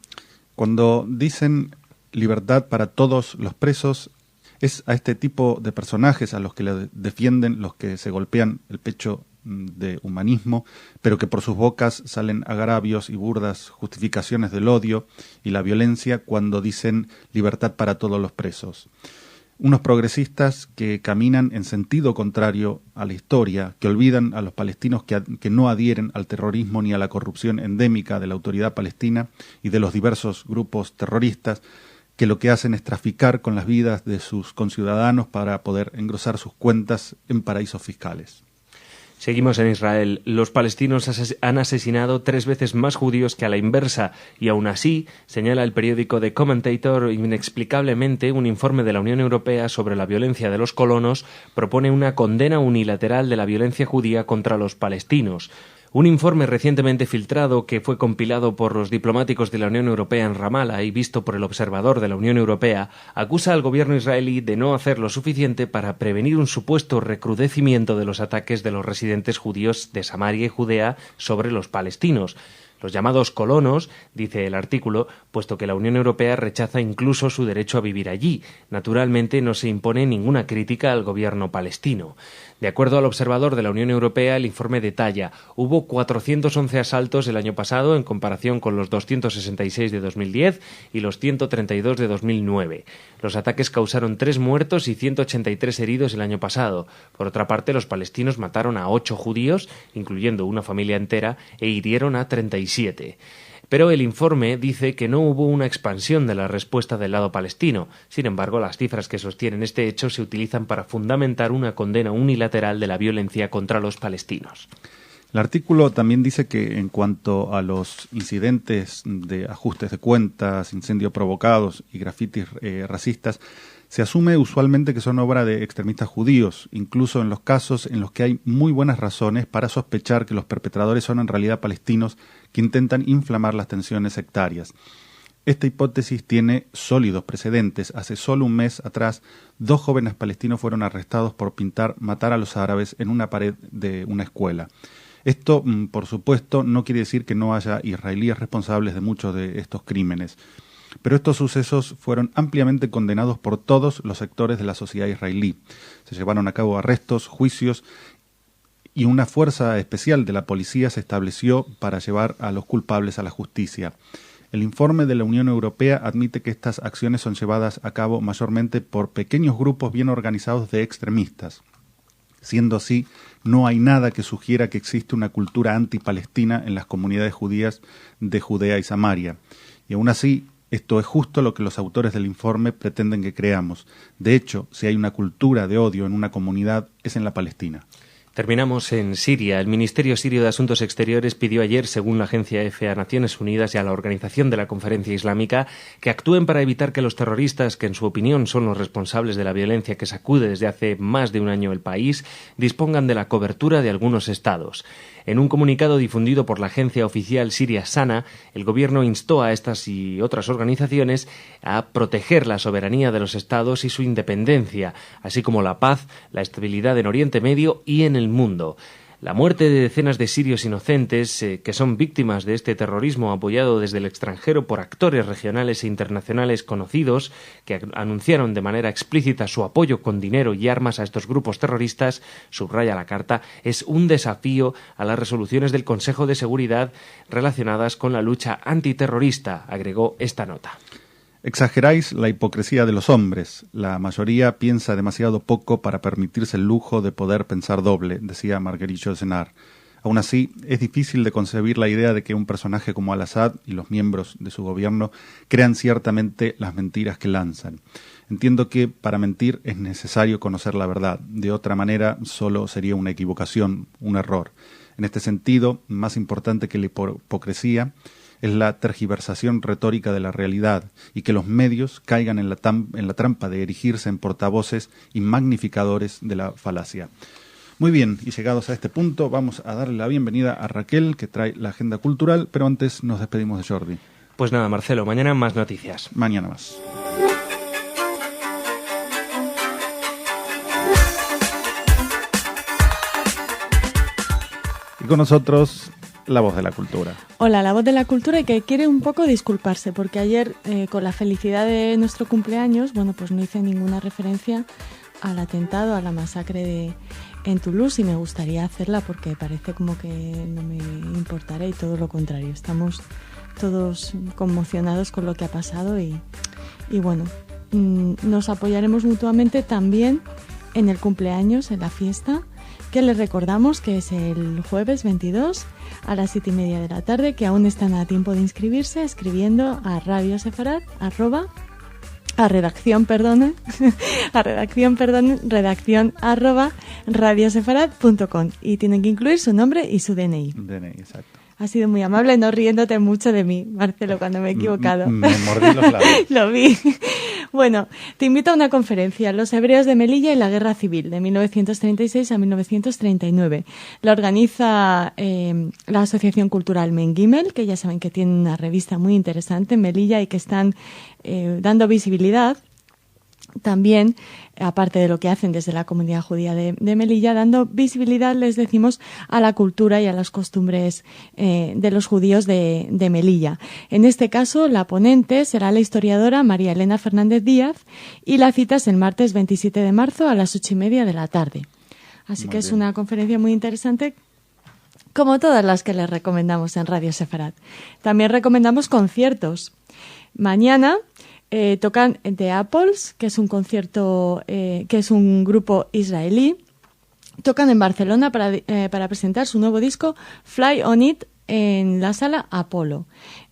Cuando dicen libertad para todos los presos, es a este tipo de personajes a los que le defienden los que se golpean el pecho de humanismo, pero que por sus bocas salen agravios y burdas justificaciones del odio y la violencia cuando dicen libertad para todos los presos. Unos progresistas que caminan en sentido contrario a la historia, que olvidan a los palestinos que no adhieren al terrorismo ni a la corrupción endémica de la autoridad palestina y de los diversos grupos terroristas, que lo que hacen es traficar con las vidas de sus conciudadanos para poder engrosar sus cuentas en paraísos fiscales. Seguimos en Israel. Los palestinos han asesinado 3 veces más judíos que a la inversa y aún así, señala el periódico The Commentator, inexplicablemente un informe de la Unión Europea sobre la violencia de los colonos propone una condena unilateral de la violencia judía contra los palestinos. Un informe recientemente filtrado que fue compilado por los diplomáticos de la Unión Europea en Ramallah y visto por el observador de la Unión Europea acusa al gobierno israelí de no hacer lo suficiente para prevenir un supuesto recrudecimiento de los ataques de los residentes judíos de Samaria y Judea sobre los palestinos. Los llamados colonos, dice el artículo, puesto que la Unión Europea rechaza incluso su derecho a vivir allí. Naturalmente no se impone ninguna crítica al gobierno palestino. De acuerdo al observador de la Unión Europea, el informe detalla: hubo 411 asaltos el año pasado en comparación con los 266 de 2010 y los 132 de 2009. Los ataques causaron 3 muertos y 183 heridos el año pasado. Por otra parte, los palestinos mataron a 8 judíos, incluyendo una familia entera, e hirieron a 37. Pero el informe dice que no hubo una expansión de la respuesta del lado palestino. Sin embargo, las cifras que sostienen este hecho se utilizan para fundamentar una condena unilateral de la violencia contra los palestinos. El artículo también dice que en cuanto a los incidentes de ajustes de cuentas, incendios provocados y grafitis racistas, se asume usualmente que son obra de extremistas judíos, incluso en los casos en los que hay muy buenas razones para sospechar que los perpetradores son en realidad palestinos que intentan inflamar las tensiones sectarias. Esta hipótesis tiene sólidos precedentes. Hace solo un mes atrás, 2 jóvenes palestinos fueron arrestados por matar a los árabes en una pared de una escuela. Esto, por supuesto, no quiere decir que no haya israelíes responsables de muchos de estos crímenes. Pero estos sucesos fueron ampliamente condenados por todos los sectores de la sociedad israelí. Se llevaron a cabo arrestos, juicios y una fuerza especial de la policía se estableció para llevar a los culpables a la justicia. El informe de la Unión Europea admite que estas acciones son llevadas a cabo mayormente por pequeños grupos bien organizados de extremistas. Siendo así, no hay nada que sugiera que existe una cultura antipalestina en las comunidades judías de Judea y Samaria. Y aún así, esto es justo lo que los autores del informe pretenden que creamos. De hecho, si hay una cultura de odio en una comunidad, es en la Palestina. Terminamos en Siria. El Ministerio Sirio de Asuntos Exteriores pidió ayer, según la agencia EFE, a Naciones Unidas y a la Organización de la Conferencia Islámica que actúen para evitar que los terroristas, que en su opinión son los responsables de la violencia que sacude desde hace más de un año el país, dispongan de la cobertura de algunos estados. En un comunicado difundido por la agencia oficial siria Sana, el gobierno instó a estas y otras organizaciones a proteger la soberanía de los estados y su independencia, así como la paz, la estabilidad en Oriente Medio y en el mundo. La muerte de decenas de sirios inocentes que son víctimas de este terrorismo apoyado desde el extranjero por actores regionales e internacionales conocidos que anunciaron de manera explícita su apoyo con dinero y armas a estos grupos terroristas, subraya la carta, es un desafío a las resoluciones del Consejo de Seguridad relacionadas con la lucha antiterrorista, agregó esta nota. Exageráis la hipocresía de los hombres. La mayoría piensa demasiado poco para permitirse el lujo de poder pensar doble, decía Marguerite Yourcenar. Aún así, es difícil de concebir la idea de que un personaje como Al-Assad y los miembros de su gobierno crean ciertamente las mentiras que lanzan. Entiendo que para mentir es necesario conocer la verdad. De otra manera, solo sería una equivocación, un error. En este sentido, más importante que la hipocresía es la tergiversación retórica de la realidad y que los medios caigan en la trampa de erigirse en portavoces y magnificadores de la falacia. Muy bien, y llegados a este punto vamos a darle la bienvenida a Raquel, que trae la agenda cultural, pero antes nos despedimos de Jordi. Pues nada, Marcelo, mañana más noticias. Mañana más. Y con nosotros, la voz de la cultura. Hola, la voz de la cultura, y que quiere un poco disculparse porque ayer, con la felicidad de nuestro cumpleaños, bueno, pues no hice ninguna referencia al atentado, a la masacre en Toulouse, y me gustaría hacerla porque parece como que no me importará, y todo lo contrario. Estamos todos conmocionados con lo que ha pasado y bueno, nos apoyaremos mutuamente también en el cumpleaños, en la fiesta, que les recordamos que es el jueves 22 a las 7:30 de la tarde, que aún están a tiempo de inscribirse escribiendo a radiosefarad@gmail.com. a redacción @radiosefarad.com, y tienen que incluir su nombre y su DNI. DNI, exacto. Has sido muy amable, no riéndote mucho de mí, Marcelo, cuando me he equivocado. Me mordí los labios. Lo vi. Bueno, te invito a una conferencia, Los hebreos de Melilla y la Guerra Civil, de 1936 a 1939. La organiza la Asociación Cultural Mengimel, que ya saben que tiene una revista muy interesante en Melilla y que están dando visibilidad también, aparte de lo que hacen desde la comunidad judía de Melilla, dando visibilidad, les decimos, a la cultura y a las costumbres de los judíos de Melilla. En este caso, la ponente será la historiadora María Elena Fernández Díaz, y la cita es el martes 27 de marzo a las 8:30 de la tarde. Así Muy que es bien. una conferencia muy interesante, como todas las que les recomendamos en Radio Sefarad. También recomendamos conciertos. Mañana tocan The Apples, que es un concierto, que es un grupo israelí. Tocan en Barcelona para presentar su nuevo disco Fly On It en la sala Apolo.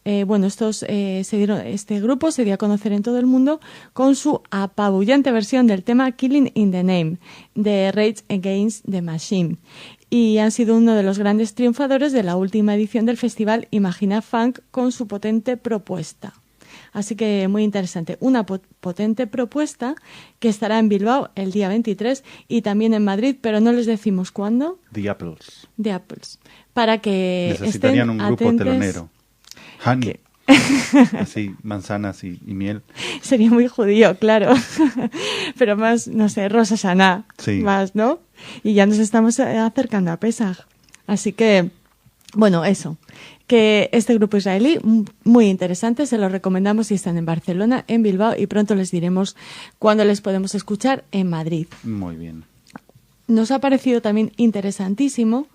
Este grupo se dio a conocer en todo el mundo con su apabullante versión del tema Killing in the Name de Rage Against the Machine, y han sido uno de los grandes triunfadores de la última edición del festival Imagina Funk con su potente propuesta. Así que muy interesante, una potente propuesta que estará en Bilbao el día 23 y también en Madrid, pero no les decimos cuándo. The Apples. The Apples. Para que Necesitarían estén un grupo atentes. telonero. Honey. Así, manzanas y miel. Sería muy judío, claro. Pero más, no sé, Rosh Hashanah. Sí. Más, ¿no? Y ya nos estamos acercando a Pesaj. Así que, bueno, eso. Que este grupo israelí, muy interesante, se lo recomendamos si están en Barcelona, en Bilbao, y pronto les diremos cuándo les podemos escuchar en Madrid. Muy bien. Nos ha parecido también interesantísimo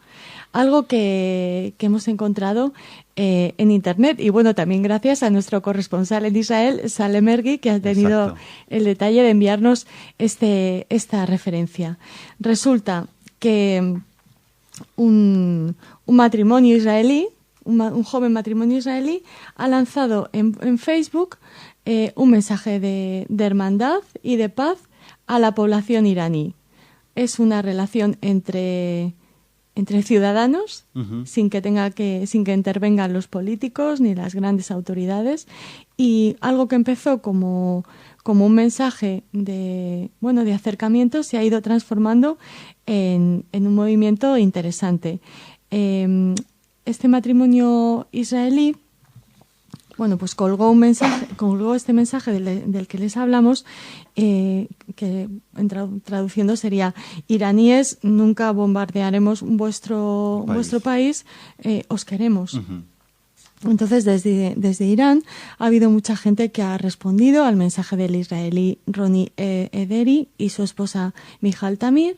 algo que hemos encontrado en Internet, y bueno, también gracias a nuestro corresponsal en Israel, Salem Ergi, que ha tenido Exacto. el detalle de enviarnos esta referencia. Resulta que un matrimonio israelí, un joven matrimonio israelí, ha lanzado en Facebook un mensaje de hermandad y de paz a la población iraní. Es una relación entre ciudadanos, Ujú. sin que intervengan los políticos ni las grandes autoridades, y algo que empezó como un mensaje de acercamiento se ha ido transformando en un movimiento interesante. Este matrimonio israelí, pues colgó este mensaje del que les hablamos, que traduciendo sería: iraníes, nunca bombardearemos vuestro país, os queremos. Ujú. Entonces, desde Irán ha habido mucha gente que ha respondido al mensaje del israelí Ronnie Ederi y su esposa Michal Tamir,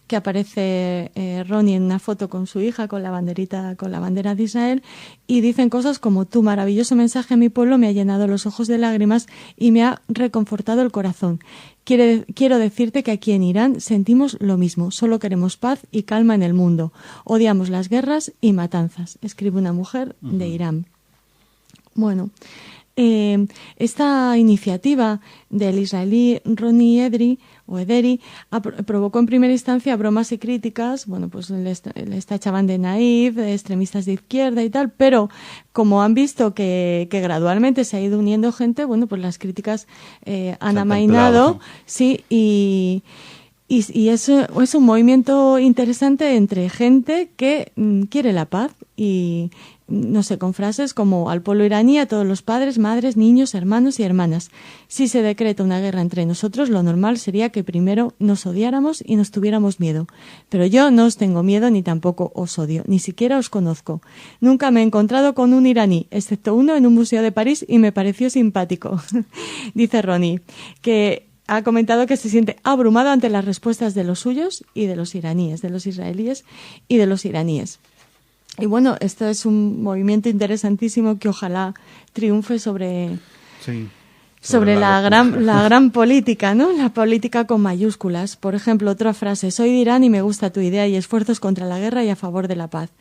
que aparece Ronnie en una foto con su hija con la bandera de Israel, y dicen cosas como: tu maravilloso mensaje a mi pueblo me ha llenado los ojos de lágrimas y me ha reconfortado el corazón. Quiero decirte que aquí en Irán sentimos lo mismo, solo queremos paz y calma en el mundo. Odiamos las guerras y matanzas, escribe una mujer de Irán. Bueno, esta iniciativa del israelí Ronnie Ederi provocó en primera instancia bromas y críticas. Les tachaban de naif, de extremistas de izquierda y tal, pero como han visto que gradualmente se ha ido uniendo gente, pues las críticas han amainado, sí, y eso es un movimiento interesante entre gente que quiere la paz y, no sé, con frases como: al pueblo iraní, a todos los padres, madres, niños, hermanos y hermanas. Si se decreta una guerra entre nosotros, lo normal sería que primero nos odiáramos y nos tuviéramos miedo. Pero yo no os tengo miedo ni tampoco os odio, ni siquiera os conozco. Nunca me he encontrado con un iraní, excepto uno en un museo de París, y me pareció simpático. Dice Ronnie, que ha comentado que se siente abrumado ante las respuestas de los suyos y de los iraníes, de los israelíes y de los iraníes. Y bueno, esto es un movimiento interesantísimo que ojalá triunfe sobre la gran política, ¿no? La política con mayúsculas. Por ejemplo, otra frase: soy de Irán y me gusta tu idea y esfuerzos contra la guerra y a favor de la paz.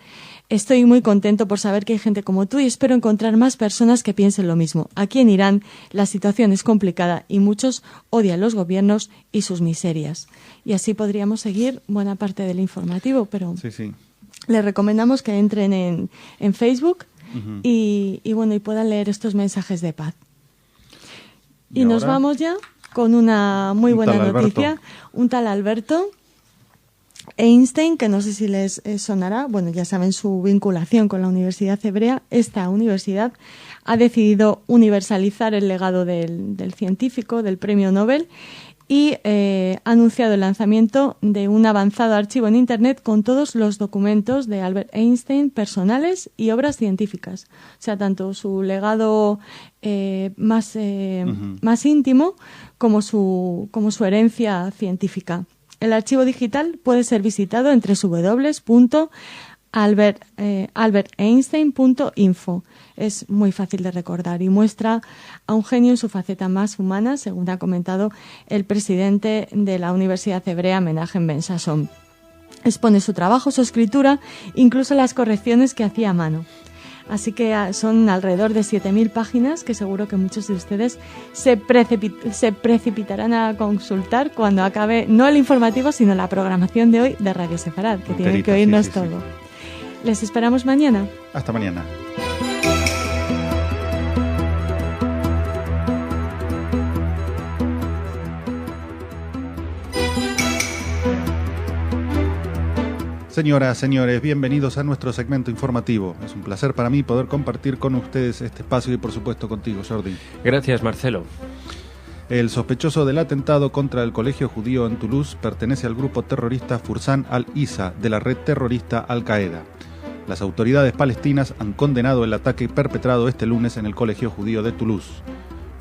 Estoy muy contento por saber que hay gente como tú y espero encontrar más personas que piensen lo mismo. Aquí en Irán la situación es complicada y muchos odian los gobiernos y sus miserias. Y así podríamos seguir buena parte del informativo, pero sí. les recomendamos que entren en Facebook y puedan leer estos mensajes de paz. Y nos vamos ya con una muy buena noticia. Un tal Alberto Einstein, que no sé si les sonará, bueno, ya saben su vinculación con la Universidad Hebrea. Esta universidad ha decidido universalizar el legado del científico, del premio Nobel, y ha anunciado el lanzamiento de un avanzado archivo en Internet con todos los documentos de Albert Einstein personales y obras científicas. O sea, tanto su legado más íntimo como su herencia científica. El archivo digital puede ser visitado en www.alberteinstein.info. Es muy fácil de recordar y muestra a un genio en su faceta más humana, según ha comentado el presidente de la Universidad Hebrea, Menachem Ben Sasson. Expone su trabajo, su escritura, incluso las correcciones que hacía a mano. Así que son alrededor de 7.000 páginas que seguro que muchos de ustedes se precipitarán a consultar cuando acabe no el informativo, sino la programación de hoy de Radio Sefarad, que tienen que oírnos todo. Les esperamos mañana. Hasta mañana. Señoras, señores, bienvenidos a nuestro segmento informativo. Es un placer para mí poder compartir con ustedes este espacio y, por supuesto, contigo, Jordi. Gracias, Marcelo. El sospechoso del atentado contra el colegio judío en Toulouse pertenece al grupo terrorista Fursan al-Isa de la red terrorista Al-Qaeda. Las autoridades palestinas han condenado el ataque perpetrado este lunes en el colegio judío de Toulouse.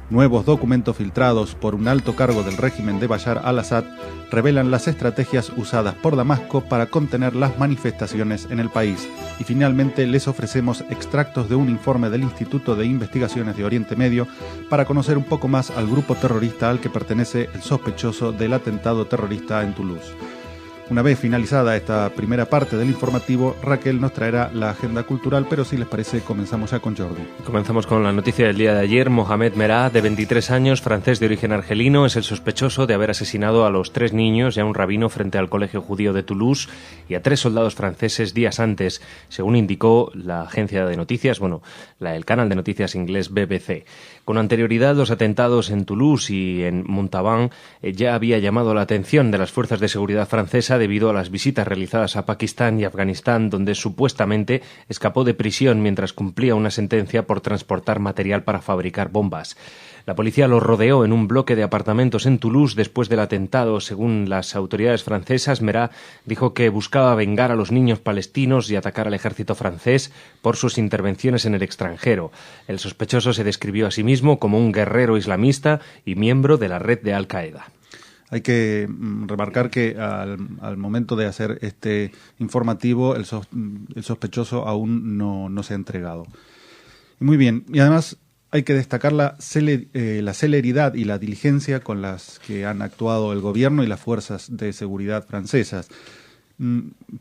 Nuevos documentos filtrados por un alto cargo del régimen de Bashar al-Assad revelan las estrategias usadas por Damasco para contener las manifestaciones en el país. Y finalmente les ofrecemos extractos de un informe del Instituto de Investigaciones de Oriente Medio para conocer un poco más al grupo terrorista al que pertenece el sospechoso del atentado terrorista en Toulouse. Una vez finalizada esta primera parte del informativo, Raquel nos traerá la agenda cultural, pero si les parece, comenzamos ya con Jordi. Comenzamos con la noticia del día de ayer. Mohamed Merah, de 23 años, francés de origen argelino, es el sospechoso de haber asesinado a los 3 niños y a un rabino frente al colegio judío de Toulouse y a 3 soldados franceses días antes, según indicó la agencia de noticias, el canal de noticias inglés BBC. Con anterioridad, los atentados en Toulouse y en Montauban ya había llamado la atención de las fuerzas de seguridad francesa debido a las visitas realizadas a Pakistán y Afganistán, donde supuestamente escapó de prisión mientras cumplía una sentencia por transportar material para fabricar bombas. La policía lo rodeó en un bloque de apartamentos en Toulouse después del atentado. Según las autoridades francesas, Merah dijo que buscaba vengar a los niños palestinos y atacar al ejército francés por sus intervenciones en el extranjero. El sospechoso se describió a sí mismo como un guerrero islamista y miembro de la red de Al-Qaeda. Hay que remarcar que al momento de hacer este informativo el sospechoso aún no se ha entregado. Muy bien, y además hay que destacar la celeridad y la diligencia con las que han actuado el gobierno y las fuerzas de seguridad francesas.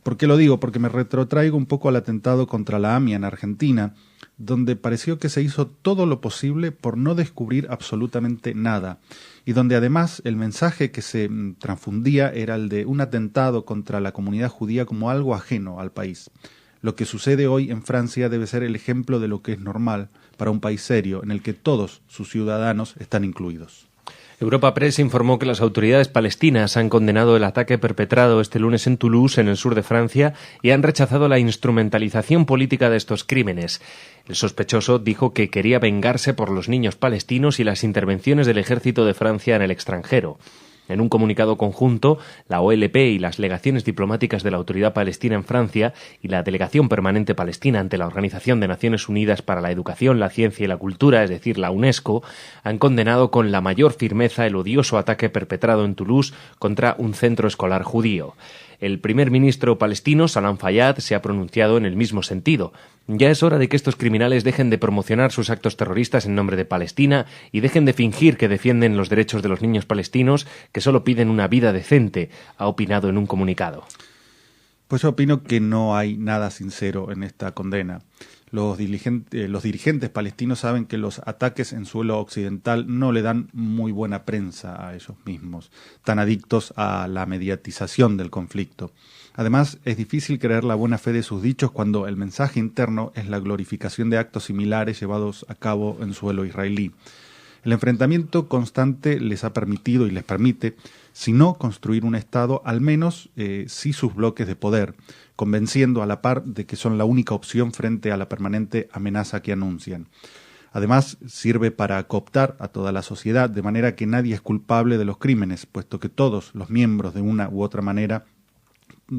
¿Por qué lo digo? Porque me retrotraigo un poco al atentado contra la AMIA en Argentina, donde pareció que se hizo todo lo posible por no descubrir absolutamente nada, y donde además el mensaje que se transfundía era el de un atentado contra la comunidad judía como algo ajeno al país. Lo que sucede hoy en Francia debe ser el ejemplo de lo que es normal para un país serio, en el que todos sus ciudadanos están incluidos. Europa Press informó que las autoridades palestinas han condenado el ataque perpetrado este lunes en Toulouse, en el sur de Francia, y han rechazado la instrumentalización política de estos crímenes. El sospechoso dijo que quería vengarse por los niños palestinos y las intervenciones del ejército de Francia en el extranjero. En un comunicado conjunto, la OLP y las legaciones diplomáticas de la Autoridad Palestina en Francia y la Delegación Permanente Palestina ante la Organización de Naciones Unidas para la Educación, la Ciencia y la Cultura, es decir, la UNESCO, han condenado con la mayor firmeza el odioso ataque perpetrado en Toulouse contra un centro escolar judío. El primer ministro palestino, Salam Fayyad, se ha pronunciado en el mismo sentido. Ya es hora de que estos criminales dejen de promocionar sus actos terroristas en nombre de Palestina y dejen de fingir que defienden los derechos de los niños palestinos, que solo piden una vida decente, ha opinado en un comunicado. Pues yo opino que no hay nada sincero en esta condena. Los dirigentes palestinos saben que los ataques en suelo occidental no le dan muy buena prensa a ellos mismos, tan adictos a la mediatización del conflicto. Además, es difícil creer la buena fe de sus dichos cuando el mensaje interno es la glorificación de actos similares llevados a cabo en suelo israelí. El enfrentamiento constante les ha permitido y les permite, si no construir un Estado, al menos sí sus bloques de poder, convenciendo a la par de que son la única opción frente a la permanente amenaza que anuncian. Además, sirve para cooptar a toda la sociedad, de manera que nadie es culpable de los crímenes, puesto que todos los miembros de una u otra manera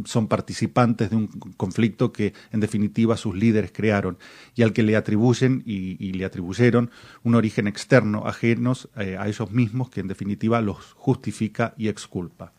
son participantes de un conflicto que en definitiva sus líderes crearon y al que le atribuyen y le atribuyeron un origen externo, ajenos a ellos mismos, que en definitiva los justifica y exculpa.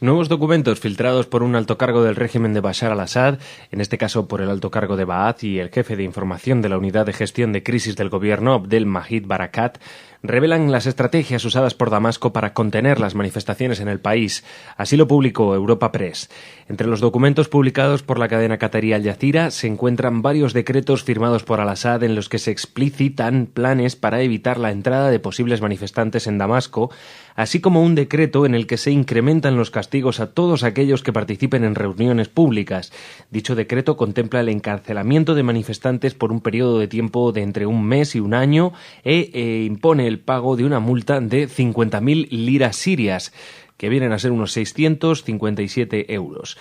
Nuevos documentos filtrados por un alto cargo del régimen de Bashar al-Assad, en este caso por el alto cargo de Ba'ath y el jefe de información de la Unidad de Gestión de Crisis del Gobierno, Abdel Majid Barakat, revelan las estrategias usadas por Damasco para contener las manifestaciones en el país. Así lo publicó Europa Press. Entre los documentos publicados por la cadena qatarí Al Jazeera se encuentran varios decretos firmados por al-Assad en los que se explicitan planes para evitar la entrada de posibles manifestantes en Damasco, así como un decreto en el que se incrementan los castigos a todos aquellos que participen en reuniones públicas. Dicho decreto contempla el encarcelamiento de manifestantes por un periodo de tiempo de entre un mes y un año e impone el pago de una multa de 50.000 liras sirias, que vienen a ser unos 657 euros.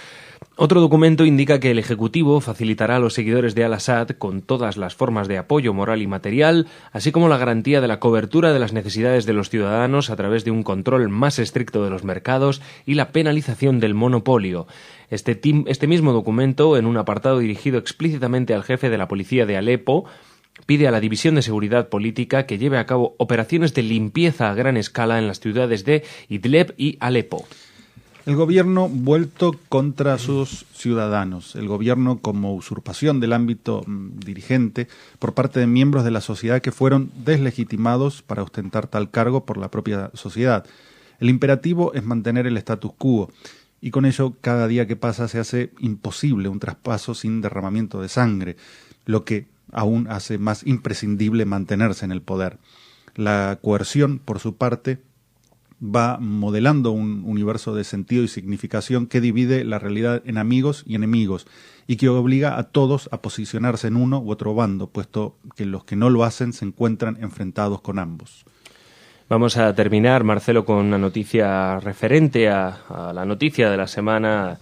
Otro documento indica que el Ejecutivo facilitará a los seguidores de al-Assad con todas las formas de apoyo moral y material, así como la garantía de la cobertura de las necesidades de los ciudadanos a través de un control más estricto de los mercados y la penalización del monopolio. Este mismo documento, en un apartado dirigido explícitamente al jefe de la policía de Alepo, pide a la División de Seguridad Política que lleve a cabo operaciones de limpieza a gran escala en las ciudades de Idlib y Alepo. El gobierno vuelto contra sus ciudadanos, el gobierno como usurpación del ámbito dirigente por parte de miembros de la sociedad que fueron deslegitimados para ostentar tal cargo por la propia sociedad. El imperativo es mantener el status quo y con ello cada día que pasa se hace imposible un traspaso sin derramamiento de sangre, lo que aún hace más imprescindible mantenerse en el poder. La coerción, por su parte, va modelando un universo de sentido y significación que divide la realidad en amigos y enemigos y que obliga a todos a posicionarse en uno u otro bando, puesto que los que no lo hacen se encuentran enfrentados con ambos. Vamos a terminar, Marcelo, con una noticia referente a la noticia de la semana.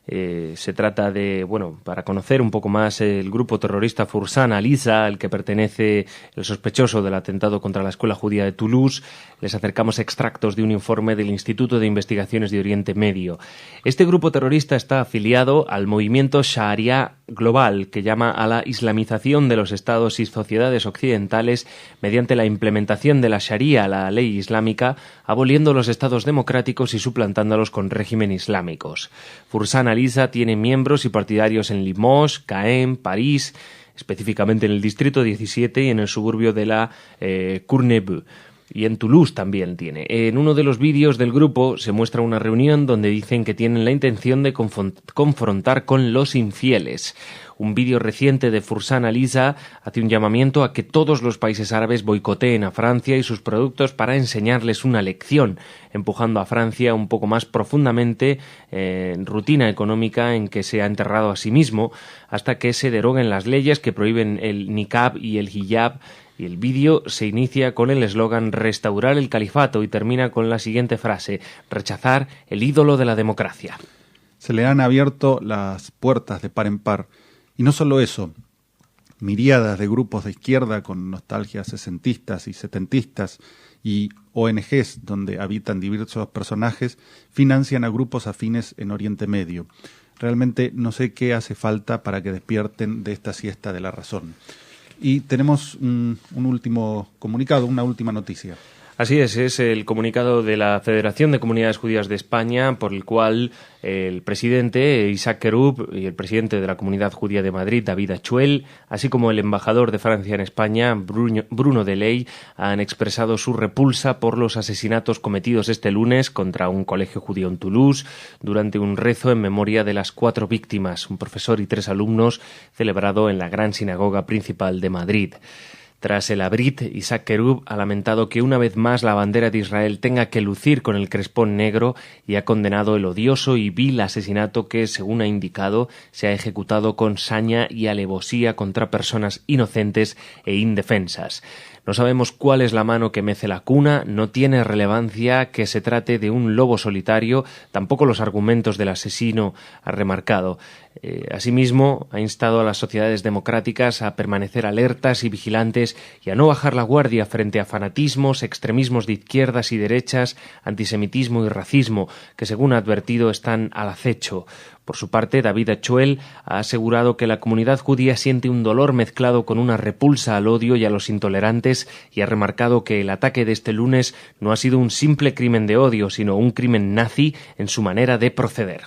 Se trata de, para conocer un poco más el grupo terrorista Fursan al-Izza, al que pertenece el sospechoso del atentado contra la escuela judía de Toulouse, les acercamos extractos de un informe del Instituto de Investigaciones de Oriente Medio. Este grupo terrorista está afiliado al movimiento Sharia global, que llama a la islamización de los estados y sociedades occidentales mediante la implementación de la Sharia, la ley islámica, aboliendo los estados democráticos y suplantándolos con régimen islámicos. Fursan al-Izza tiene miembros y partidarios en Limoges, Caen, París, específicamente en el distrito 17 y en el suburbio de la Courneuve. Y en Toulouse también tiene. En uno de los vídeos del grupo se muestra una reunión donde dicen que tienen la intención de confrontar con los infieles. Un vídeo reciente de Fursan al-Izza hace un llamamiento a que todos los países árabes boicoteen a Francia y sus productos para enseñarles una lección, empujando a Francia un poco más profundamente en rutina económica en que se ha enterrado a sí mismo, hasta que se deroguen las leyes que prohíben el niqab y el hijab. Y el vídeo se inicia con el eslogan «Restaurar el califato» y termina con la siguiente frase «Rechazar el ídolo de la democracia». Se le han abierto las puertas de par en par. Y no solo eso, miríadas de grupos de izquierda con nostalgias sesentistas y setentistas y ONGs donde habitan diversos personajes financian a grupos afines en Oriente Medio. Realmente no sé qué hace falta para que despierten de esta siesta de la razón. Y tenemos un último comunicado, una última noticia. Así es el comunicado de la Federación de Comunidades Judías de España, por el cual el presidente Isaac Kerub y el presidente de la Comunidad Judía de Madrid, David Achuel, así como el embajador de Francia en España, Bruno Deley, han expresado su repulsa por los asesinatos cometidos este lunes contra un colegio judío en Toulouse durante un rezo en memoria de las 4 víctimas, un profesor y 3 alumnos, celebrado en la Gran Sinagoga Principal de Madrid. Tras el Abrit, Isaac Kerub ha lamentado que una vez más la bandera de Israel tenga que lucir con el crespón negro y ha condenado el odioso y vil asesinato que, según ha indicado, se ha ejecutado con saña y alevosía contra personas inocentes e indefensas. No sabemos cuál es la mano que mece la cuna, no tiene relevancia que se trate de un lobo solitario, tampoco los argumentos del asesino, ha remarcado. Asimismo, ha instado a las sociedades democráticas a permanecer alertas y vigilantes y a no bajar la guardia frente a fanatismos, extremismos de izquierdas y derechas, antisemitismo y racismo, que según ha advertido están al acecho. Por su parte, David Achuel ha asegurado que la comunidad judía siente un dolor mezclado con una repulsa al odio y a los intolerantes y ha remarcado que el ataque de este lunes no ha sido un simple crimen de odio, sino un crimen nazi en su manera de proceder.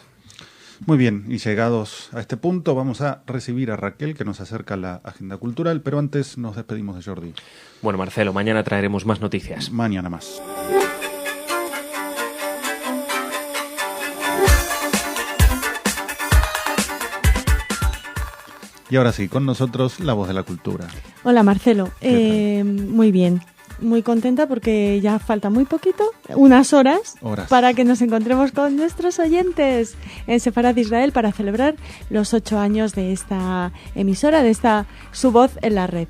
Muy bien, y llegados a este punto vamos a recibir a Raquel, que nos acerca a la agenda cultural, pero antes nos despedimos de Jordi. Bueno, Marcelo, mañana traeremos más noticias. Mañana más. Y ahora sí, con nosotros la voz de la cultura. Hola Marcelo, muy bien, muy contenta porque ya falta muy poquito, unas horas para que nos encontremos con nuestros oyentes en Sefarad Israel para celebrar los 8 años de esta emisora, de esta Su Voz en la Red.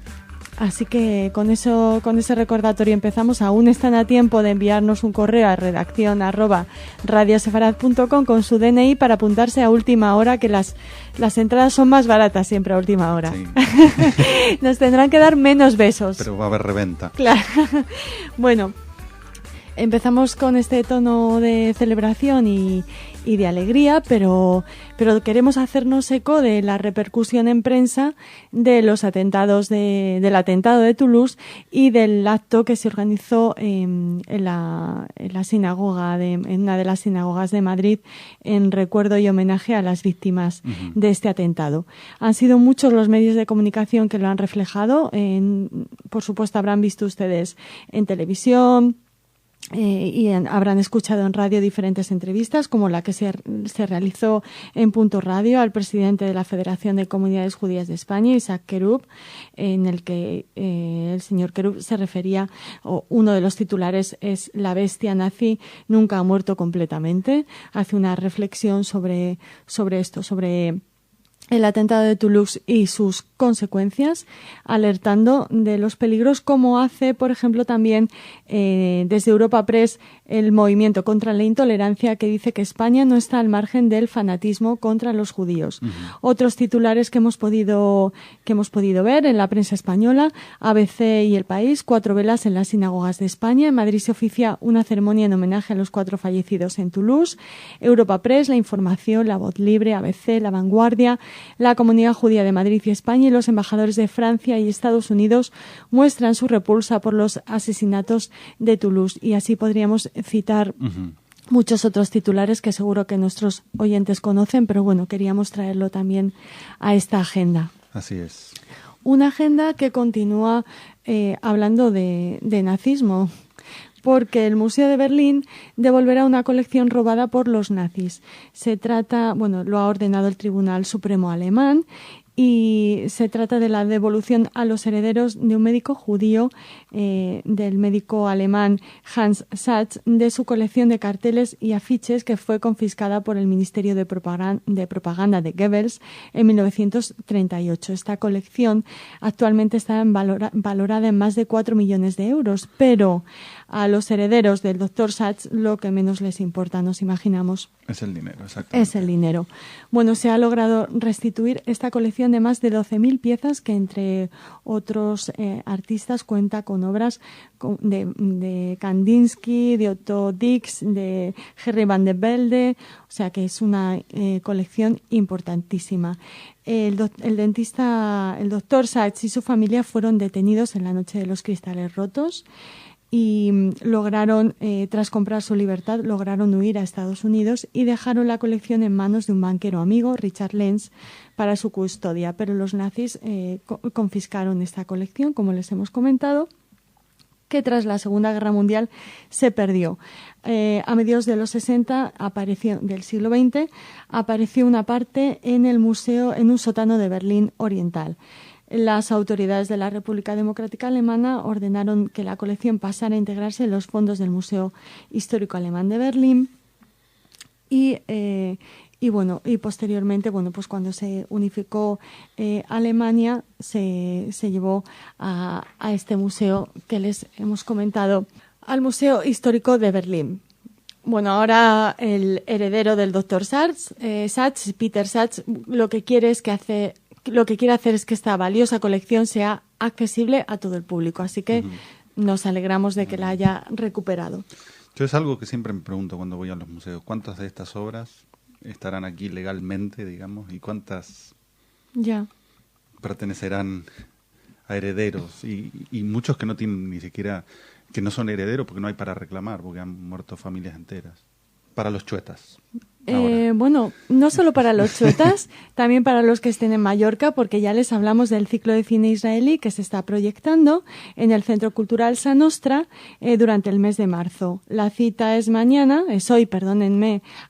Así que con ese recordatorio empezamos. Aún están a tiempo de enviarnos un correo a redaccion@radiosefarad.com con su DNI para apuntarse a última hora, que las entradas son más baratas siempre a última hora. Sí. Nos tendrán que dar menos besos. Pero va a haber reventa. Claro. Bueno, empezamos con este tono de celebración y de alegría, pero queremos hacernos eco de la repercusión en prensa de los atentados del atentado de Toulouse y del acto que se organizó en la sinagoga en una de las sinagogas de Madrid en recuerdo y homenaje a las víctimas de este atentado. Han sido muchos los medios de comunicación que lo han reflejado. Por supuesto, habrán visto ustedes en televisión, y habrán escuchado en radio diferentes entrevistas, como la que se realizó en Punto Radio al presidente de la Federación de Comunidades Judías de España, Isaac Kerub, en el que el señor Kerub se refería, o uno de los titulares es "La bestia nazi nunca ha muerto completamente". Hace una reflexión sobre esto, sobre el atentado de Toulouse y sus consecuencias, alertando de los peligros, como hace, por ejemplo, también desde Europa Press el movimiento contra la intolerancia, que dice que España no está al margen del fanatismo contra los judíos. Otros titulares que hemos podido ver en la prensa española: ABC y El País, 4 velas en las sinagogas de España. En Madrid se oficia una ceremonia en homenaje a los 4 fallecidos en Toulouse. Europa Press, La Información, La Voz Libre, ABC, La Vanguardia, la Comunidad Judía de Madrid y España y los embajadores de Francia y Estados Unidos muestran su repulsa por los asesinatos de Toulouse. Y así podríamos citar muchos otros titulares que seguro que nuestros oyentes conocen, pero bueno, queríamos traerlo también a esta agenda. Así es. Una agenda que continúa hablando de nazismo, porque el Museo de Berlín devolverá una colección robada por los nazis. Se trata, lo ha ordenado el Tribunal Supremo alemán, y se trata de la devolución a los herederos de un médico judío, del médico alemán Hans Sachs, de su colección de carteles y afiches que fue confiscada por el Ministerio de Propaganda de Goebbels en 1938. Esta colección actualmente está valorada en más de 4 millones de euros, pero a los herederos del Dr. Sachs lo que menos les importa, nos imaginamos. Es el dinero, exactamente. Es el dinero. Bueno, se ha logrado restituir esta colección de más de 12.000 piezas que, entre otros artistas, cuenta con obras de Kandinsky, de Otto Dix, de Henry van der Velde, o sea que es una colección importantísima. El doctor Sachs y su familia fueron detenidos en la noche de los cristales rotos. y lograron, tras comprar su libertad, lograron huir a Estados Unidos y dejaron la colección en manos de un banquero amigo, Richard Lenz, para su custodia. Pero los nazis confiscaron esta colección, como les hemos comentado, que tras la Segunda Guerra Mundial se perdió. A mediados de los 60 del siglo XX apareció una parte en el museo, en un sótano de Berlín Oriental. Las autoridades de la República Democrática Alemana ordenaron que la colección pasara a integrarse en los fondos del Museo Histórico Alemán de Berlín y posteriormente, pues cuando se unificó Alemania, se llevó a este museo que les hemos comentado, al Museo Histórico de Berlín. Bueno, ahora el heredero del Dr. Sachs, Peter Sachs, lo que quiere hacer es que esta valiosa colección sea accesible a todo el público. Así que nos alegramos de que la haya recuperado. Yo es algo que siempre me pregunto cuando voy a los museos. ¿Cuántas de estas obras estarán aquí legalmente, digamos, y cuántas pertenecerán a herederos? Y muchos que no tienen ni siquiera, que no son herederos porque no hay para reclamar, porque han muerto familias enteras. Para los chuetas. Bueno, no solo para los chuetas, también para los que estén en Mallorca, porque ya les hablamos del ciclo de cine israelí que se está proyectando en el Centro Cultural Sa Nostra durante el mes de marzo. La cita es hoy,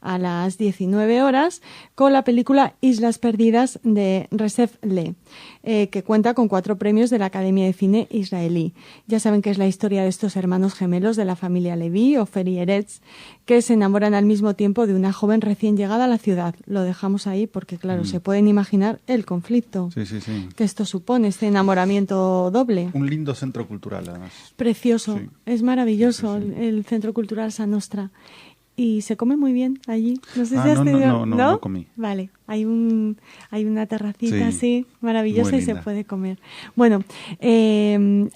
a las 19 horas, con la película Islas Perdidas de Recep Le, que cuenta con 4 premios de la Academia de Cine israelí. Ya saben que es la historia de estos hermanos gemelos de la familia Leví, Ofer y Eretz, que se enamoran al mismo tiempo de una joven recién llegada a la ciudad. Lo dejamos ahí porque, claro, se pueden imaginar el conflicto que esto supone, este enamoramiento doble. Un lindo centro cultural, además. Precioso, es maravilloso el Centro Cultural Sa Nostra. Y se come muy bien allí. No sé si has tenido... No comí. Vale, hay una terracita así maravillosa y se puede comer. Bueno,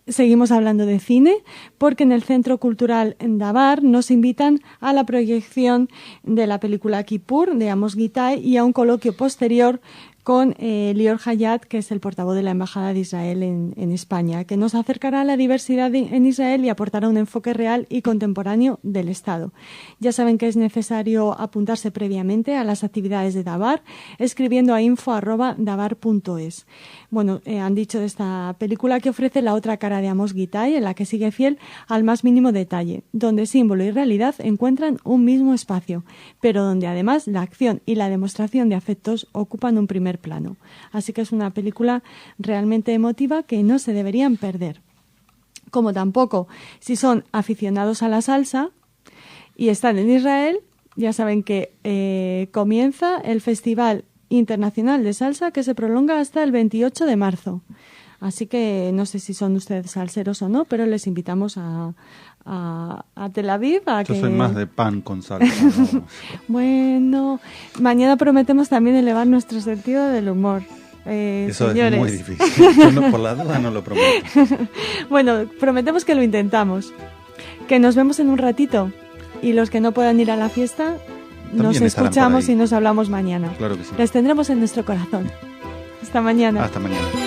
seguimos hablando de cine porque en el Centro Cultural en Dabar nos invitan a la proyección de la película Kippur de Amos Gitay y a un coloquio posterior con Lior Hayat, que es el portavoz de la Embajada de Israel en España, que nos acercará a la diversidad en Israel y aportará un enfoque real y contemporáneo del Estado. Ya saben que es necesario apuntarse previamente a las actividades de Dabar, escribiendo a info@dabar.es. Bueno, han dicho de esta película que ofrece la otra cara de Amos Gitay, en la que sigue fiel al más mínimo detalle, donde símbolo y realidad encuentran un mismo espacio, pero donde además la acción y la demostración de afectos ocupan un primer plano. Así que es una película realmente emotiva que no se deberían perder. Como tampoco, si son aficionados a la salsa y están en Israel, ya saben que comienza el Festival Internacional de Salsa, que se prolonga hasta el 28 de marzo. Así que no sé si son ustedes salseros o no, pero les invitamos a Tel Aviv. Yo soy más de pan con salsa. ¿No? Bueno, mañana prometemos también elevar nuestro sentido del humor. Eso señores. Es muy difícil. Yo por la duda no lo prometo. Bueno, prometemos que lo intentamos. Que nos vemos en un ratito. Y los que no puedan ir a la fiesta, también nos escuchamos y nos hablamos mañana. Claro que sí. Les tendremos en nuestro corazón. Hasta mañana. Hasta mañana.